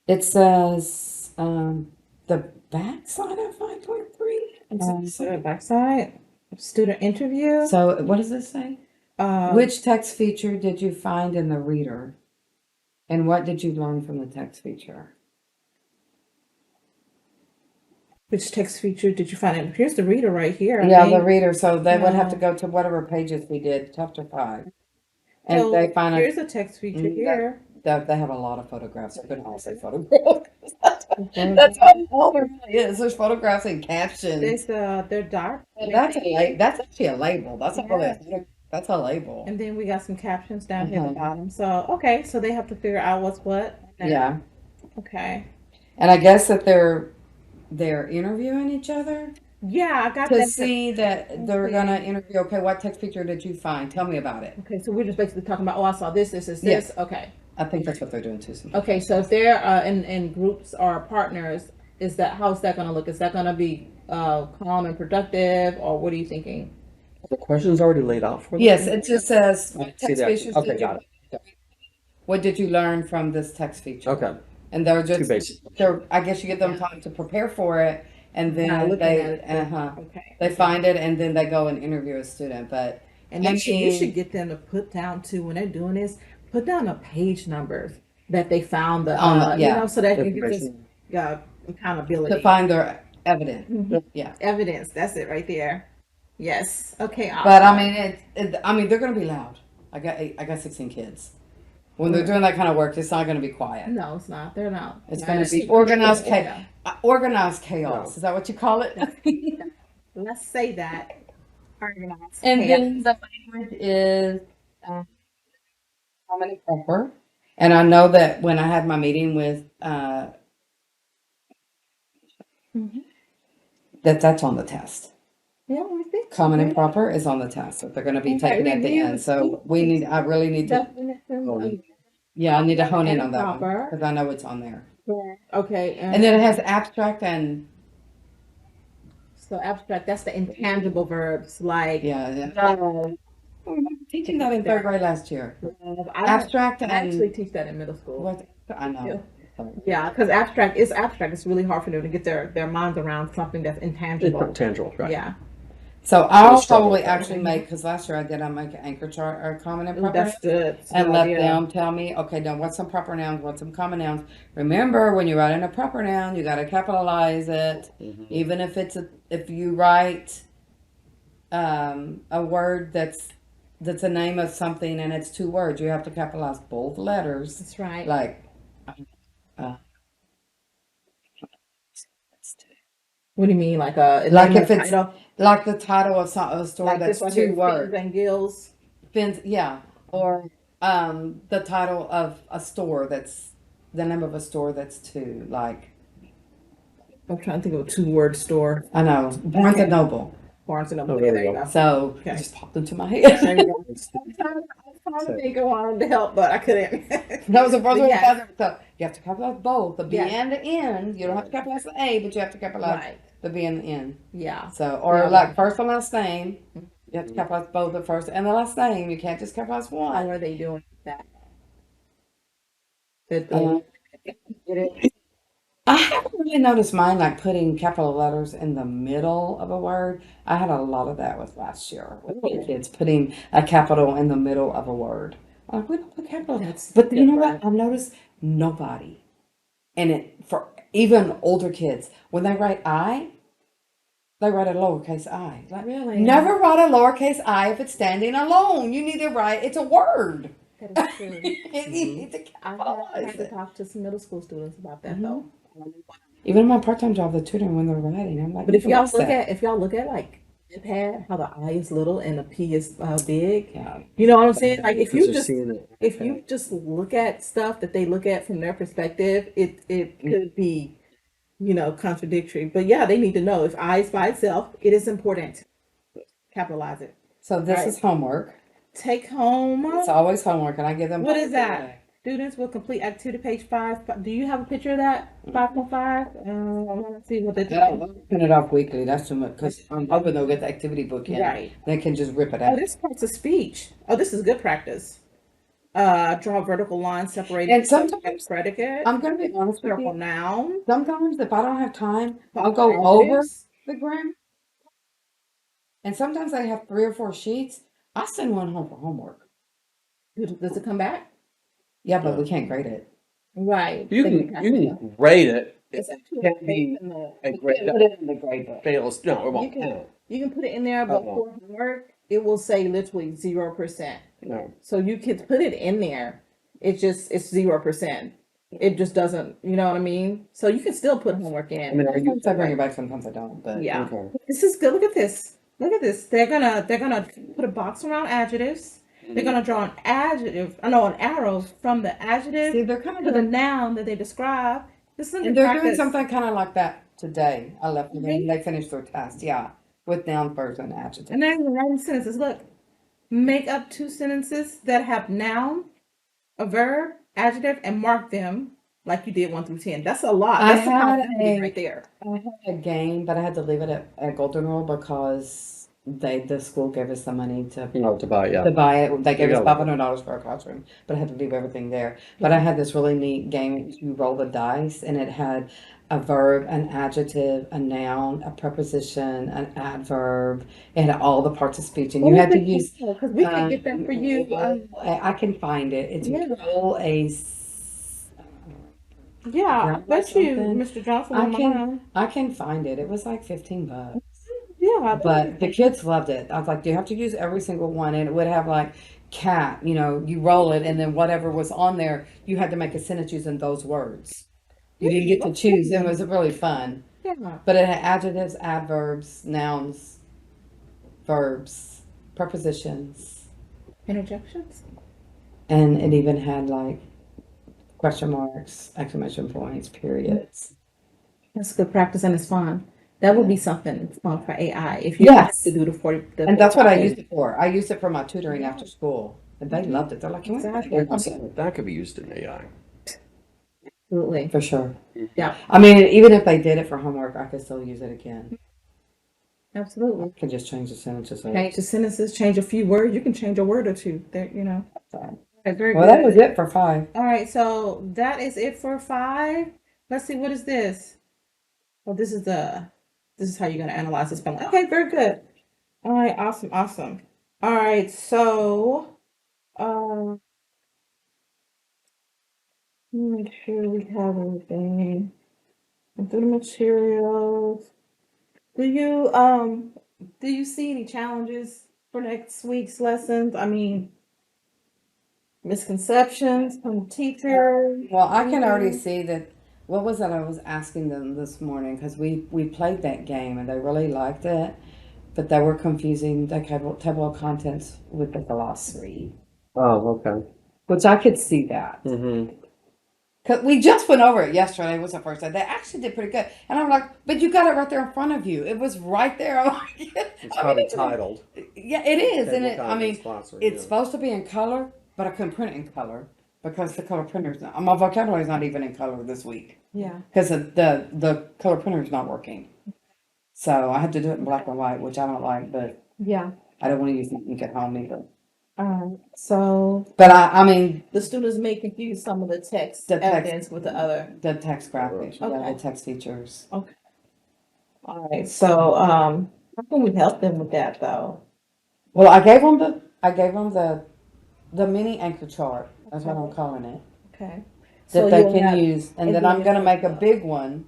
B: It says the back side of 5.3.
A: So backside. Student interview.
B: So what does this say?
A: Uh,
B: Which text feature did you find in the reader? And what did you learn from the text feature?
A: which text feature did you find? Here's the reader right here. I
B: Yeah, the
A: think.
B: reader. So they would have to
A: No.
B: go to whatever pages we did, chapter 5. And
A: So
B: they find
A: here's a text feature
B: Mm,
A: here.
B: they have a lot of photographs. I couldn't all say photographs. That's all there really is. There's photographs and captions.
A: They're dark.
B: And that's that's actually a label. That's not really a
A: Yeah.
B: that's a label.
A: And then we got some captions down here at the
B: Mhm.
A: bottom. So okay, so they have to figure out what's what.
B: Yeah.
A: Okay.
B: And I guess that they're interviewing each other
A: Yeah, I got
B: to
A: that.
B: see that they're gonna interview. Okay, what text feature did you find? Tell me about it.
A: Okay, so we're just basically talking about. Oh, I saw this.
B: Yes.
A: Okay.
B: I think that's what they're doing too.
A: Okay, so if they're in groups or partners, how's that gonna look? Is that gonna be calm and productive, or what are you thinking?
C: The question's already laid out for them?
B: Yes, it just says
C: I
B: what
C: see
B: text
C: that.
B: features
C: Okay,
B: did you,
C: got it.
B: what did you learn from this text feature?
C: Okay,
B: And they're
C: too
B: just
C: basic.
B: I guess you give them time to prepare for it, and
A: Not
B: then
A: looking
B: they
A: at it. Okay.
B: they find it, and then they go and interview a student. But
A: And
B: I
A: you should
B: mean-
A: get them to put down too when they're doing this. Put down a page number that they found the so that it gives us
C: Information.
A: accountability.
B: to find their evidence.
A: Mhm.
B: Yeah.
A: Evidence. That's it right there. Yes. Okay.
B: But I
A: awesome.
B: mean, they're going to be loud. I got 16 kids. When they're doing that kind of work, it's not going to be quiet.
A: No, it's not. They're not.
B: It's
A: Yeah,
B: going to
A: it's
B: be
A: super
B: organized
A: cool. Yeah.
B: organized chaos. Is that what you call it?
A: Let's say that. Organized.
B: And
A: chaos.
B: then the language is common and proper. And I know that when I had my meeting with
A: Mhm.
B: that's on the test.
A: Yeah, let me see.
B: Common and proper is on the test that they're going to be
A: Okay,
B: taking at the
A: review
B: end. So I really need to.
A: Definition.
C: Oh,
B: Yeah, I need to hone in
A: And
B: on that one,
A: proper.
B: because I know it's on there.
A: Okay,
B: And then it has abstract and,
A: so abstract, that's the intangible verbs like
B: yeah.
A: love.
B: I remember teaching that in third grade last year. Abstract
A: I actually
B: and,
A: teach that in middle school.
B: what, I know. Sorry.
A: Yeah, because abstract is abstract. It's really hard for them to get their minds around something that's intangible.
C: Tangible, right?
A: Yeah.
B: So
C: Really
B: I'll
C: struggle
B: probably
C: with that one.
B: actually make, because last year I did, I make an anchor chart or common and
A: Ooh,
B: proper
A: that's good. That's a
B: and
A: good
B: let
A: idea.
B: them tell me, okay, now what's some proper nouns, what's some common nouns. Remember, when you write in a proper noun, you got to capitalize it, even if if you write a word that's a name of something and it's two words, you have to capitalize both letters.
A: That's right.
B: Like, uh,
A: What do you mean, like
B: like
A: name
B: if
A: of
B: it's
A: title?
B: like the title of a story
A: Like
B: that's
A: this right
B: two
A: here, Fins
B: words.
A: and Gills.
B: Fins, yeah, or the title of a store that's the name of a store that's two. Like,
A: I'm trying to think of a two-word store.
B: I know, Barnes and Noble.
A: Barnes and Noble.
C: Oh,
A: Yeah,
C: there
A: there
C: we
A: you
C: go.
A: go.
B: So
A: Okay.
B: it just popped into my head.
A: There you go. I was trying to think of one to help, but I couldn't.
B: That was the first
A: But
B: one.
A: yeah.
B: So you have to capitalize both the B
A: Yes.
B: and the N. You don't have to capitalize the A, but you have to capitalize
A: Right.
B: the B and the N.
A: Yeah.
B: So, or
A: Yeah.
B: like first and last name, you have to capitalize both the first and the last name. You can't just capitalize
A: How
B: one.
A: are they doing that? Did
B: Uh,
A: they get it?
B: I haven't really noticed mine like putting capital letters in the middle of a word. I had a lot of that with last year with the kids putting a capital in the middle of a word. I'm like, we don't put capital.
A: That's
B: But you know what?
A: different.
B: I've noticed nobody, and it for even older kids when they write I, they write a lowercase I. Like,
A: Really?
B: never write a lowercase I if it's standing alone. You need to write. It's a word.
A: That is true.
B: You need to
A: I had
B: capitalize
A: to
B: it.
A: talk to some middle school students about that though.
B: Even in my part-time job, the tutoring when they're writing, I'm like,
A: But if y'all
B: what's
A: look
B: that?
A: at like iPad, how the I is little and the P is big.
B: Yeah.
A: You know what I'm saying? Like if
C: Because
A: you
C: they're
A: just
C: seeing it.
A: if you just look at stuff that they look at from their perspective, it could be, contradictory. But yeah, they need to know if I is by itself, it is important. Capitalize it.
B: So this
A: Right.
B: is homework.
A: Take home.
B: It's always homework, and I give them.
A: What is
B: homework every
A: that?
B: day.
A: Students will complete activity page 5. Do you have a picture of that? 5.5? Let's see what they
B: I don't print it off weekly. That's too much because I'm hoping they'll get the activity book in.
A: Right.
B: They can just rip it
A: Oh,
B: out.
A: this part's a speech. Oh, this is good practice. Draw vertical lines separating
B: And
A: subject and
B: sometimes
A: predicate.
B: I'm going to be honest with
A: Circle
B: you.
A: noun.
B: Sometimes if I don't have time, I'll go over
A: Adjectives.
B: the grammar. And sometimes I have 3 or 4 sheets. I send one home for homework.
A: Does it come back?
B: Yeah, but we can't grade it.
A: Right.
C: You can rate it.
A: It's
C: It
A: actually
C: can't be
A: in the.
C: a grade
B: Put
C: that
B: it in the grade book.
C: fails. No, it
A: You
C: won't
A: can
C: count.
A: you can put it in there, but for homework, it will say literally 0%.
C: No.
A: So you can put it in there. It's 0%. It just doesn't, you know what I mean? So you can still put homework in.
C: I mean, are you?
B: Sometimes I bring it back, sometimes I don't. But
A: Yeah.
C: Okay.
A: This is good. Look at this. Look at this. They're gonna put a box around adjectives. They're gonna draw an arrow from the adjective
B: see, they're kind
A: to
B: of
A: the noun that they describe. This is a
B: and
A: good
B: they're doing
A: practice.
B: something kind of like that today. I left them
A: Really?
B: and they finished their test. Yeah, with noun, verbs, and adjectives.
A: And then writing sentences. Look, make up 2 sentences that have noun, a verb, adjective, and mark them like you did 1 through 10. That's a lot.
B: I
A: That's
B: had
A: accountability
B: a-
A: right there.
B: I had a game, but I had to leave it at Golden Rule because the school gave us the money to
C: No, to buy, yeah.
B: buy it. They gave us
C: Yeah.
B: $500 for a classroom, but I had to leave everything there. But I had this really neat game. You roll the dice, and it had a verb, an adjective, a noun, a preposition, an adverb. It had all the parts of speech, and you had to use.
A: Because we can get that for you.
B: I can find it. It's
A: Yeah.
B: roll a.
A: Yeah, I
B: Grandma
A: bet you,
B: something.
A: Mr. Johnson,
B: I
A: will
B: can
A: mind.
B: I can find it. It was like $15.
A: Yeah, I bet
B: But the kids loved it. I was like, do you have to use every single one? And it would have like cat, you roll it, and then whatever was on there, you had to make a sentence using those words. You didn't get to choose. It was really fun.
A: Yeah.
B: But it had adjectives, adverbs, nouns, verbs, prepositions,
A: Interjections?
B: and it even had like question marks, exclamation points, periods.
A: That's good practice and it's fun. That would be something fun for AI if you
B: Yes.
A: have to do the 40.
B: And that's what I used it for. I used it for my tutoring after school. And they loved it. They're like, can we have
A: Exactly.
C: That could be used in AI.
A: Absolutely.
B: For sure.
A: Yeah,
B: I mean, even if they did it for homework, I could still use it again. I
A: absolutely.
B: could just change the sentences.
A: Change the sentences, change a few words. You can change a word or two. There, you know.
B: So.
A: Okay, very
B: Well, that was
A: good.
B: it for 5.
A: All right, so that is it for 5. Let's see, what is this? Oh, this is how you're gonna analyze this spelling. Okay, very good. All right, awesome, awesome. All right, so make sure we have everything. And through the materials. Do you see any challenges for next week's lessons? I mean, misconceptions from teachers?
B: Well, I can already
A: anything?
B: see that. What was that I was asking them this morning? Because we played that game and they really liked it, but they were confusing the table of contents with the glossary,
C: Oh, okay.
B: which I could see that.
C: Mm-hmm.
B: Cause we just went over it yesterday. Was the first day. They actually did pretty good, and I'm like, but you got it right there in front of you. It was right there. I'm like,
C: It's
B: I
C: probably
B: mean,
C: titled.
B: yeah, it is, and
C: Table
B: it. I
C: contents
B: mean,
C: glossary,
B: it's
C: yeah.
B: supposed to be in color, but I couldn't print it in color because the color printer's not. My vocabulary is not even in color this week
A: Yeah.
B: because the color printer is not working. So I had to do it in black and white, which I don't like, but
A: Yeah.
B: I don't want to use the ink at home either.
A: So
B: But I mean,
A: the students may confuse some of the text
B: the text,
A: evidence with the other.
B: the text graphics, yeah,
A: Okay.
B: the text features.
A: Okay. All right. So how can we help them with that though?
B: Well, I gave them the mini anchor chart. That's what I'm calling it.
A: Okay.
B: That
A: So
B: they
A: you'll
B: can
A: have
B: use, and
A: and
B: then
A: then
B: I'm
A: you'll
B: gonna
A: have
B: make a big one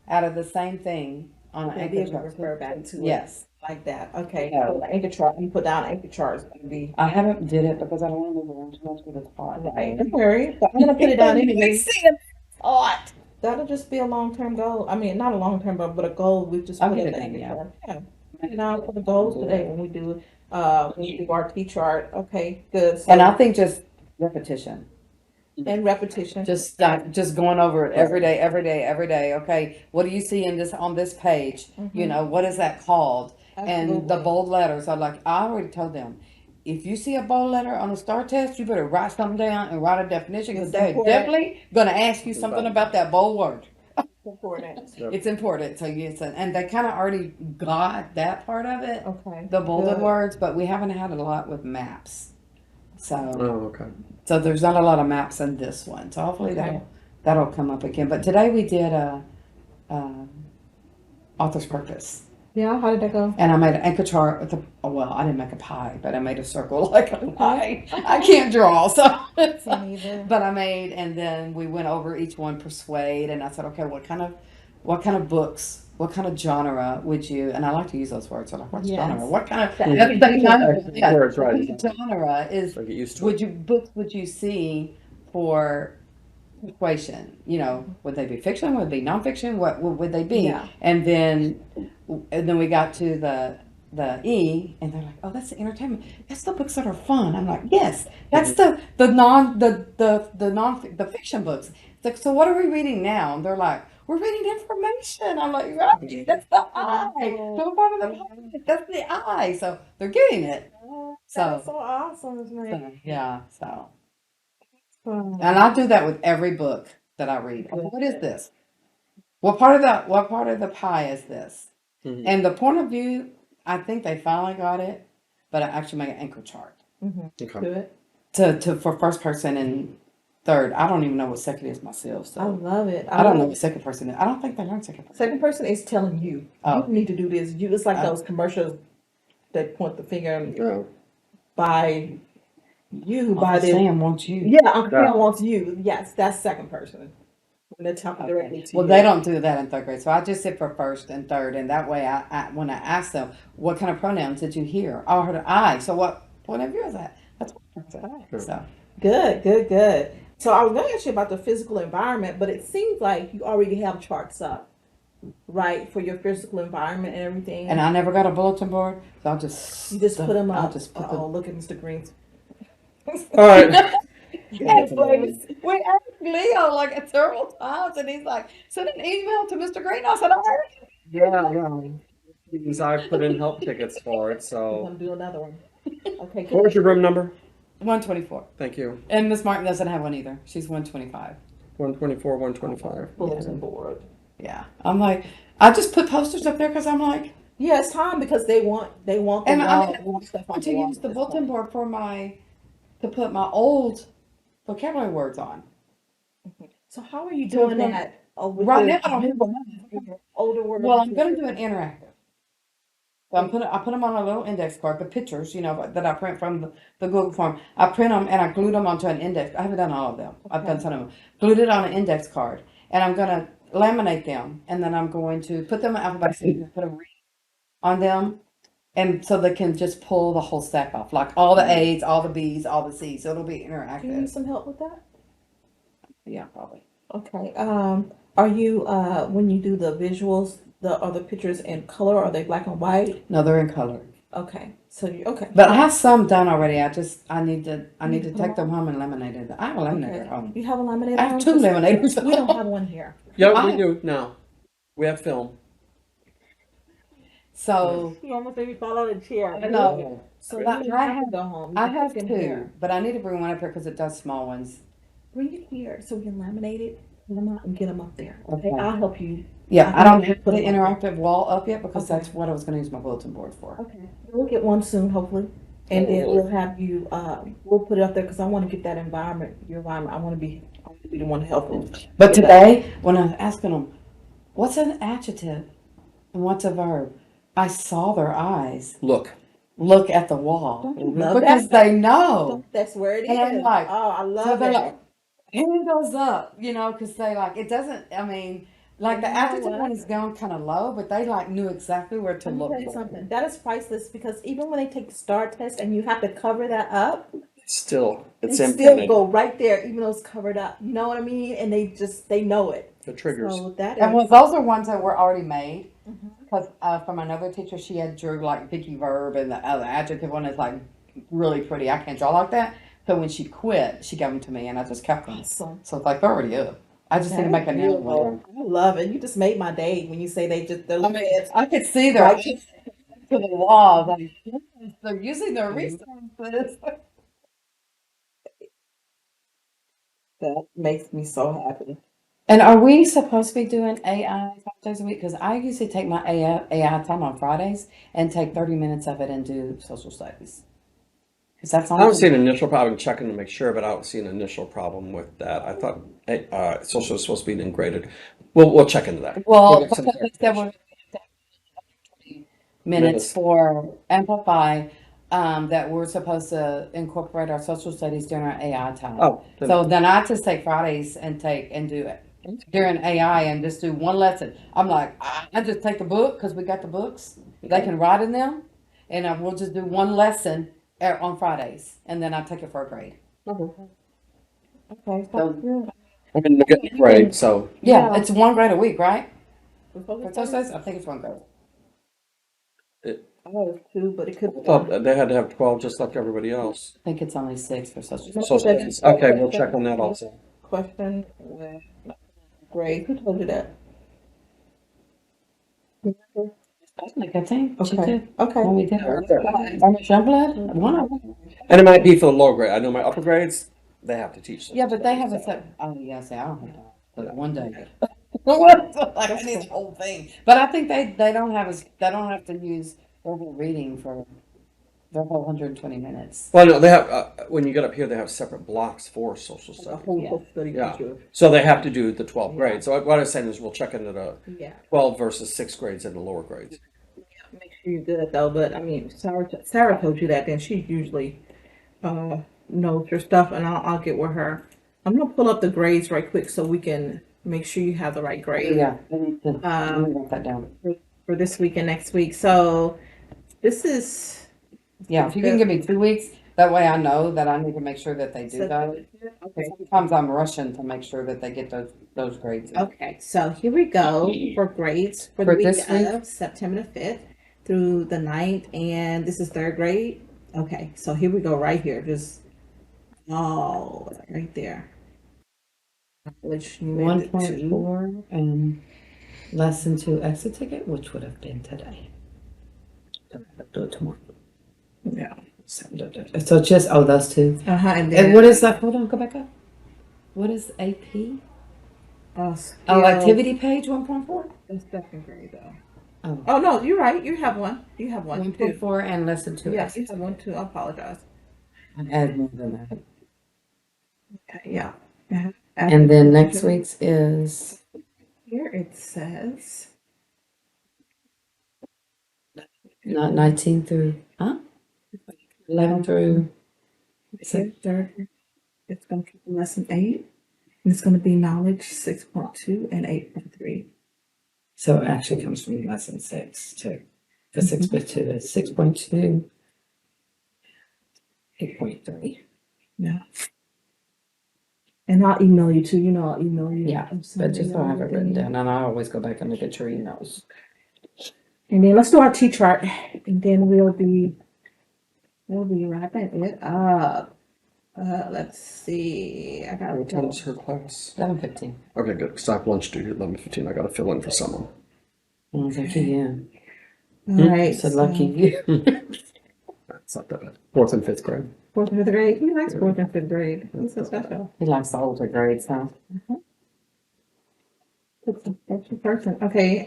B: out of the same thing on an
A: you'll be
B: anchor
A: able to
B: chart.
A: refer back to it
B: Yes.
A: like that. Okay.
B: Yeah.
A: So the anchor chart, you put down anchor charts gonna be
B: I haven't did it because I don't want to move around too much with the spot.
A: right. Don't worry. But I'm gonna put it down anyway.
B: See the spot.
A: That'll just be a long-term goal. I mean, not a long-term, but a goal we just
B: I'll
A: put
B: get
A: in
B: it
A: the
B: done,
A: anchor
B: yeah.
A: chart. Yeah. Put it down for the goals today when we do our T chart. Okay, good. So,
B: And I think just repetition.
A: and repetition.
B: Just going over it every day, every day, every day. Okay, what do you see in this on this page? You know, what is that called? And the
A: Absolutely.
B: bold letters are like I already told them. If you see a bold letter on a STAR test, you better write something down and write a definition because
A: It's
B: they're
A: important.
B: definitely gonna ask you something about that bold word.
A: It's important.
C: Yep.
B: It's important. So and they kind of already got that part of it,
A: Okay.
B: the bolded
A: Good.
B: words, but we haven't had it a lot with maps. So
C: Oh, okay.
B: so there's not a lot of maps in this one. So hopefully
A: Okay.
B: that'll come up again. But today we did author's purpose,
A: Yeah. How did that go?
B: and I made an anchor chart with well, I didn't make a pie, but I made a circle like a pie. I can't draw, so
A: Me neither.
B: but I made, and then we went over each one, persuade, and I said, okay, what kind of books, what kind of genre would you? And I like to use those words. So like, what's
A: Yes.
B: genre? What kind of
A: That-
B: that's the kind of yeah,
C: Words, right.
B: what genre is?
C: So get used to
B: Would
C: it.
B: you books would you see for persuasion? You know, would they be fiction? Would they be nonfiction? What would they be?
A: Yeah.
B: And then we got to the E, and they're like, oh, that's the entertainment. That's the books that are fun. I'm like, yes, that's the fiction books. It's like, so what are we reading now? And they're like, we're reading information. I'm like, right, that's the I. So part of the pie, that's the I. So they're getting it.
A: That's
B: So,
A: so awesome, man.
B: yeah, so.
A: Fun.
B: And I do that with every book that I read. What is this? What part of the pie is this?
C: Mhm.
B: And the point of view, I think they finally got it, but I actually made an anchor chart
C: Okay.
A: Good.
B: to for first person and third. I don't even know what second is myself,
A: I
B: so
A: love it.
B: I don't know
A: love
B: what second person is. I don't think they learn second person.
A: Second person is telling you,
B: Oh.
A: you need to do this. It's like
B: Oh.
A: those commercials that point the finger and
C: Yeah.
A: by you, by
B: Uncle
A: this.
B: Sam wants you.
A: Yeah, Uncle
C: Yeah.
A: Sam wants you. Yes, that's second person. When they're talking directly to
B: Well,
A: you.
B: they don't do that in third grade, so I just sit for first and third, and that way, when I ask them, what kind of pronouns did you hear? Oh, I heard I. So what point of view is that? That's what I said. So
A: Good, good, good. So I was going to ask you about the physical environment, but it seems like you already have charts up, right, for your physical environment and everything.
B: and I never got a bulletin board, so I'll just
A: You just put them up.
B: I'll just put
A: Oh, look at Mr. Green's.
C: All right.
B: Yes, like, we asked Leo like several times, and he's like, send an email to Mr. Green. I said, I heard.
C: Yeah. Because I put in help tickets for it.
A: We're
C: So,
A: going to do another one. Okay,
C: what
A: good.
C: was your room number?
B: 124.
C: Thank you.
B: And Miss Martin doesn't have one either. She's 125.
C: 124, 125.
A: Bulletin board.
B: Yeah. I'm like, I just put posters up there because I'm like,
A: Yeah, it's time because they want the
B: and I
A: wall,
B: mean,
A: they want stuff
B: I
A: on
B: want
A: the
B: to
A: wall
B: use
A: at
B: the
A: this
B: bulletin
A: point.
B: board to put my old vocabulary words on.
A: So how are you
B: So
A: doing
B: from-
A: that? With
B: Right
A: the
B: now, I don't have
A: older words?
B: Well, I'm going to do an interactive. So I put them on a little index card, the pictures, that I print from the Google form. I print them and I glue them onto an index. I haven't done all of them. I've done some of them. Glued it on an index card, and I'm going to laminate them, and then I'm going to put them in alphabetically and put a ring on them, and so they can just pull the whole stack off, like all the A's, all the B's, all the C's. So it'll be
A: Do you need
B: interactive.
A: some help with that?
B: Yeah, probably.
A: Okay. Are you when you do the visuals, are the pictures in color? Or are they black and white?
B: No, they're in color.
A: Okay. So you okay?
B: But I have some done already. I need to
A: need to put
B: take
A: them
B: them home and laminate it. I have a laminator
A: Okay.
B: at home.
A: You have a laminator?
B: I have
A: home?
B: 2 laminators.
A: We don't have one here.
C: Yeah,
B: I-
C: we do now. We have film.
B: So
A: You almost made me fall out of the chair.
B: I know.
A: So
B: But
A: you
B: I
A: have to
B: have-
A: go home. You
B: I
A: can
B: have
A: put them
B: 2,
A: here.
B: but I need to bring one up here because it does small ones.
A: Bring it here so we can laminate it, put them out, and get them up there.
B: Okay.
A: I'll help you.
B: Yeah,
A: I
B: I don't
A: can
B: have
A: put
B: the
A: them up
B: interactive wall up yet because
A: Okay.
B: that's what I was going to use my bulletin board for.
A: Okay. We'll get one soon, hopefully, and then we'll have you. We'll put it up there because I want to get that environment. Your environment. I want to be the one to help you.
B: But today, when I was asking them, what's an adjective and what's a verb, I saw their eyes
C: Look.
B: look at the wall
A: Don't you love
B: because
A: that?
B: they know.
A: That's where it is.
B: And I'm like,
A: oh, I
B: So
A: love
B: they're
A: it.
B: like, hand goes up, because they it doesn't, like the
A: You know
B: adjective
A: what?
B: one is down kind of low, but they knew exactly where to
A: Let me
B: look
A: tell you
B: for.
A: something. That is priceless because even when they take the STAR test and you have to cover that up,
C: Still, it's
A: they still
C: imprinted.
A: go right there, even though it's covered up. You know what I mean? And they know it.
C: The triggers.
A: So that
B: And
A: is.
B: those are ones that were already made.
A: Mhm.
B: Because from another teacher, she had drew Vicky verb, and the other adjective one is really pretty. I can't draw like that. So when she quit, she gave them to me, and I just kept them.
A: Awesome.
B: So it's they're already up. I just need to make a new one.
A: I love it. You just made my day when you say they're
B: I mean, I could see their
A: Right.
B: eyes to the wall. Like, yes, they're using their resources.
A: that makes me so happy.
B: And are we supposed to be doing AI 5 days a week? Because I usually take my AI time on Fridays and take 30 minutes of it and do social studies. Because that's
C: I don't see
B: all.
C: an initial problem checking to make sure, but I don't see an initial problem with that. I thought social is supposed to be integrated. We'll check into that.
B: Well,
C: get some
B: because they said we're
C: clarification.
B: minutes for Amplify, that we're supposed to incorporate our social studies during our AI time.
C: Oh, then-
B: So then I just take Fridays and do it during AI and just do one lesson. I'm like, I just take the book because we got the books. They can write in them, and we'll just do one lesson on Fridays, and then I take it for a grade.
A: Okay.
B: So-
C: I mean, they're getting grade, so
B: Yeah,
A: Yeah.
B: it's one grade a week, right? For
A: For
B: social studies, I think it's one grade.
A: I thought it was 2, but it could
C: I
A: be.
C: thought they had to have 12 just like everybody else.
B: I think it's only 6 for social studies.
C: Social studies. Okay, we'll check on that also.
A: Question with grade. Who told you that?
B: Like I think she
A: Okay.
B: did
A: Okay.
B: when we did
C: Yeah,
B: it.
C: right there.
B: Youngblood, one of them.
C: And it might be for the lower grade. I know my upper grades, they have to teach.
B: Yeah, but they have a
C: so.
B: set. Oh yeah, see, I don't have that. But one day. Like I need the whole thing. But I think they don't have to use their whole reading for their whole 120 minutes.
C: Well, no, they have, when you get up here, they have separate blocks for social
A: A
C: studies.
A: whole
B: Yeah.
A: social study
C: Yeah.
A: teacher.
C: So they have to do the 12th grade. So what I was saying is we'll check into the
A: Yeah.
C: 12 versus 6th grades and the lower grades.
A: Make sure you're good though. But I mean, Sarah told you that. Then she usually knows her stuff, and I'll get with her. I'm gonna pull up the grades right quick so we can make sure you have the right grade.
B: Yeah, I need to let me write that down.
A: For this week and next week. So this is
B: Yeah, if you can give me 2 weeks, that way I know that I need to make sure that they do that.
A: okay.
B: Sometimes I'm rushing to make sure that they get those grades.
A: Okay, so here we go for grades for the
B: For
A: week
B: this week?
A: of September the 5th through the 9th, and this is 3rd grade. Okay, so here we go right here. Just right there. Which you made it to.
B: 1.4 and lesson 2 exit ticket, which would have been today.
A: Do it tomorrow. Yeah.
B: So just, oh, those two.
A: And
B: And what is that? Hold on, go back up. What is AP? Oh,
A: skill,
B: activity page 1.4?
A: that's second grade though.
B: Oh,
A: Oh no, you're right. You have one. You have one too.
B: 1.4 and lesson 2.
A: Yeah, you have one too. I apologize.
B: I add more than that.
A: Okay, yeah.
B: And then next week's is
A: Here it says
B: not 19 through, 11 through.
A: here, third. It's going to be lesson 8, and it's going to be knowledge 6.2 and 8.3.
B: So it actually comes from lesson 6 too. The 6.2 is 6.2, 8.3.
A: Yeah. And I'll email you too. I'll email you.
B: Yeah, but just don't have it written down, and I always go back and look at your emails.
A: And then let's do our T chart, and then we'll be wrapping it up. Let's see. I got
C: What time's her class?
B: 11:15.
C: Okay, good. Because I have lunch due at 11:15. I got to fill in for someone.
B: Lucky you.
A: All right.
B: So lucky you.
C: That's not that bad. 4th and 5th grade.
A: 4th and 5th grade. He likes 4th and 5th grade. He's so special.
B: He likes the older grades, huh?
A: That's a special person. Okay.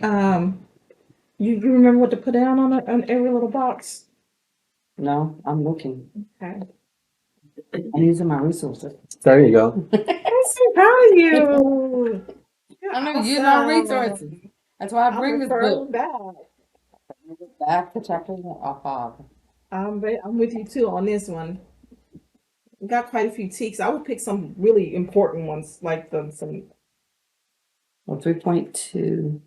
A: You remember what to put down on every little box?
B: No, I'm looking.
A: Okay.
B: I'm using my resources.
C: There you go.
A: I'm so proud of you. You're
B: I know using our
A: awesome.
B: resources. That's why I bring this book.
A: Back.
B: Back to chapter 5.
A: I'm with you too on this one. We got quite a few teaks. I would pick some really important ones, like some.
B: Well, 3.2.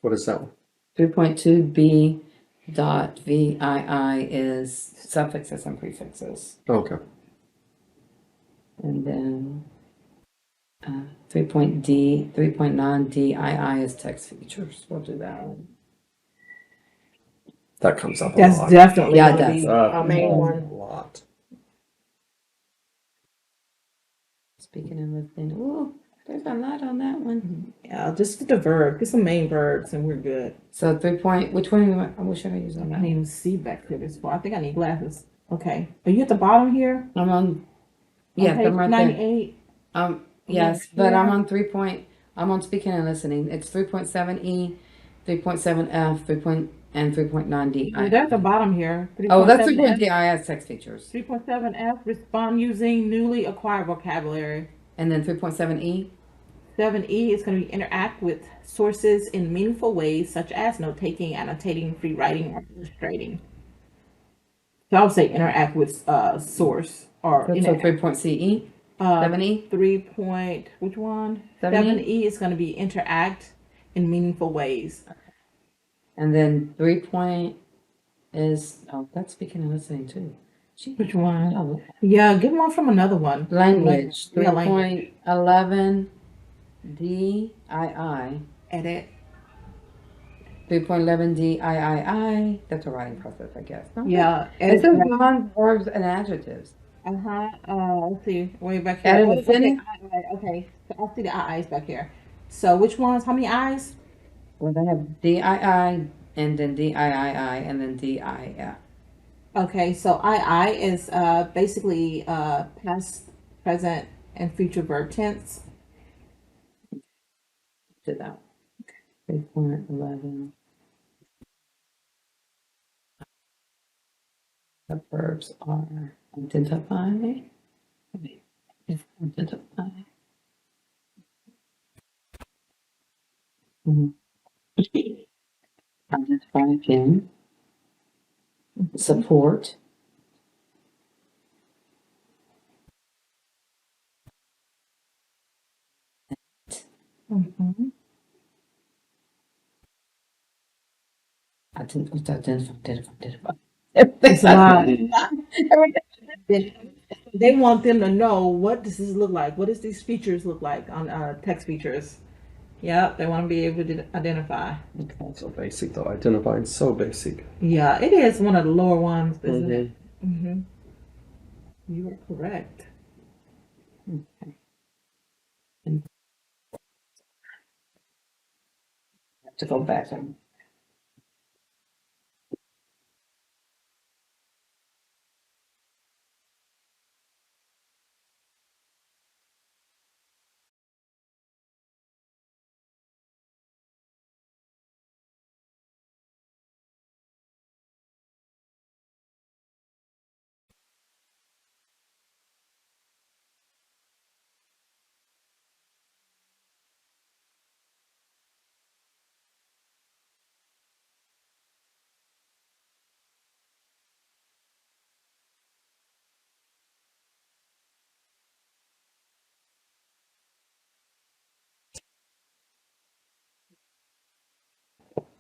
C: What is that one?
B: 3.2b dot VII is suffixes and prefixes.
C: Okay.
B: And then 3.9 DII is text features. We'll do that one.
C: That comes up a
A: That's
C: lot.
A: definitely
B: Yeah, it
A: gonna
B: does.
A: be a main
C: A
A: one.
C: lot.
B: Speaking and listening. Ooh, there's a lot on that one.
A: Yeah, just get the verb, get some main verbs, and we're good.
B: So 3 point, which one? What should I use
A: I
B: on
A: can't
B: that?
A: even see back here this far. I think I need glasses. Okay, are you at the bottom here?
B: I'm on. Yeah,
A: Okay,
B: I'm right there.
A: 98.
B: Yes, but I'm on 3 point. I'm on speaking and listening. It's 3.7E, 3.7F, 3.9D.
A: Yeah, they're at the bottom here.
B: Oh, that's
A: 3.7F.
B: 3.DI text features.
A: 3.7F, respond using newly acquired vocabulary.
B: And then 3.7E.
A: 7E is going to be interact with sources in meaningful ways, such as note taking, annotating, free writing, or illustrating. So I would say interact with source or
B: So
A: interact.
B: 3.CE. 7E.
A: 3 point, which one? 7E is going to be interact in meaningful ways.
B: And then 3 point is, oh, that's speaking and listening too.
A: Which one?
B: Oh,
A: Yeah, give one from another one.
B: language.
A: Yeah, language.
B: 3.11 DII.
A: Edit.
B: 3.11 DII. That's a writing process, I guess. No?
A: Yeah.
B: It says nouns, verbs, and adjectives.
A: Let's see. Way back here.
B: Edit and finish.
A: Okay. So I see the eyes back here. So which ones? How many eyes?
B: Well, they have DII and then DIII and then DIF.
A: Okay, so I is basically past, present, and future verb tense.
B: Did that. 3.11. The verbs are identify. Identify. Mhm. Identify again. Support.
A: Mm-hmm.
B: Identify.
A: It's a lot. They want them to know, what does this look like? What does these features look like on text features? Yep, they want to be able to identify.
B: Okay.
C: So basic though. Identifying so basic.
A: Yeah, it is one of the lower ones, isn't it?
B: Mm-hmm.
A: Mm-hmm. You are correct.
B: Okay. And I have to go back and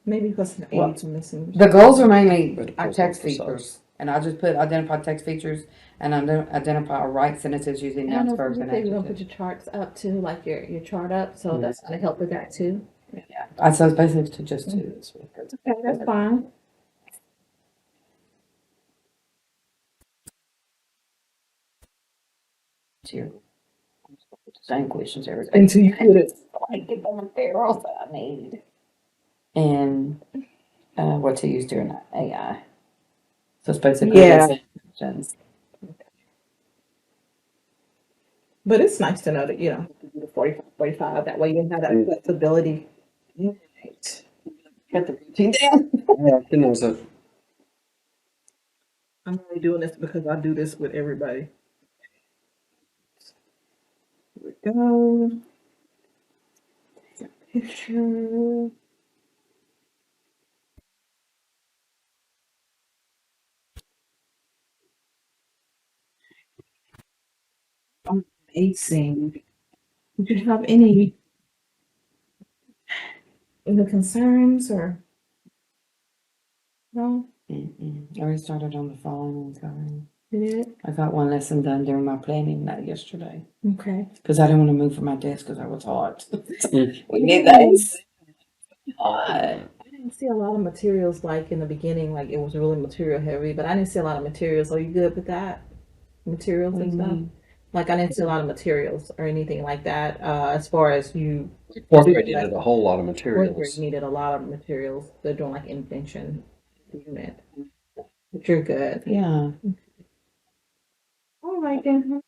A: Maybe because the
B: Well,
A: aids are missing.
B: The goals are mainly
C: But it
B: our
C: pulls
B: text
C: up for
B: features, and I just put identify text features and identify right sentences using
A: I don't know
B: nouns,
A: if
B: verbs,
A: you
B: and
A: say you're gonna put
B: adjectives.
A: your charts up too, like your chart up, so
C: Mhm.
A: that's gonna help with that too.
B: I so it's basically to just two this week.
A: Okay, that's fine.
B: Here. Same questions every day.
A: Until you put it.
B: I get the materials that I need. And what to use during that AI. So it's basically
A: Yeah.
B: just questions.
A: But it's nice to know that you don't have to do the 45. That way you have that flexibility. Right. Got the routine down.
C: Yeah, he knows it.
A: I'm only doing this because I do this with everybody. Here we go. Picture. Amazing. Did you have any concerns or no?
B: I already started on the following one.
A: Did it?
B: I got one lesson done during my planning night yesterday.
A: Okay.
B: Because I didn't want to move from my desk because I was hot.
C: Mm.
B: We need that. Hot.
A: I didn't see a lot of materials like in the beginning, like it was really material heavy, but I didn't see a lot of materials. Are you good with that? Materials
B: What do
A: and
B: you
A: stuff?
B: mean?
A: Like I didn't see a lot of materials or anything like that. As far as you
C: Fourth grade needed a whole lot of
A: fourth grade
C: materials.
A: needed a lot of materials. They're doing like invention unit. But you're good.
B: Yeah.
A: All right then.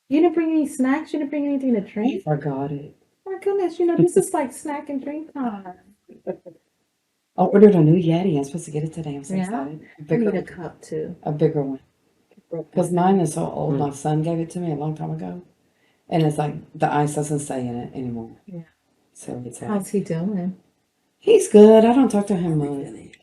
A: You didn't bring any snacks, you didn't bring anything to
B: I
A: drink?
B: forgot it.
A: My goodness, this is like snack and drink time.
B: I ordered a new Yeti. I'm supposed to get it today. I'm so
A: Yeah?
B: excited.
A: I need a cup too.
B: A bigger one. Because mine is so old. My son gave it to me a long time ago. And it's like the ice doesn't stay in it anymore.
A: Yeah.
B: So it's
A: How's he doing?
B: he's good. I don't talk to him much.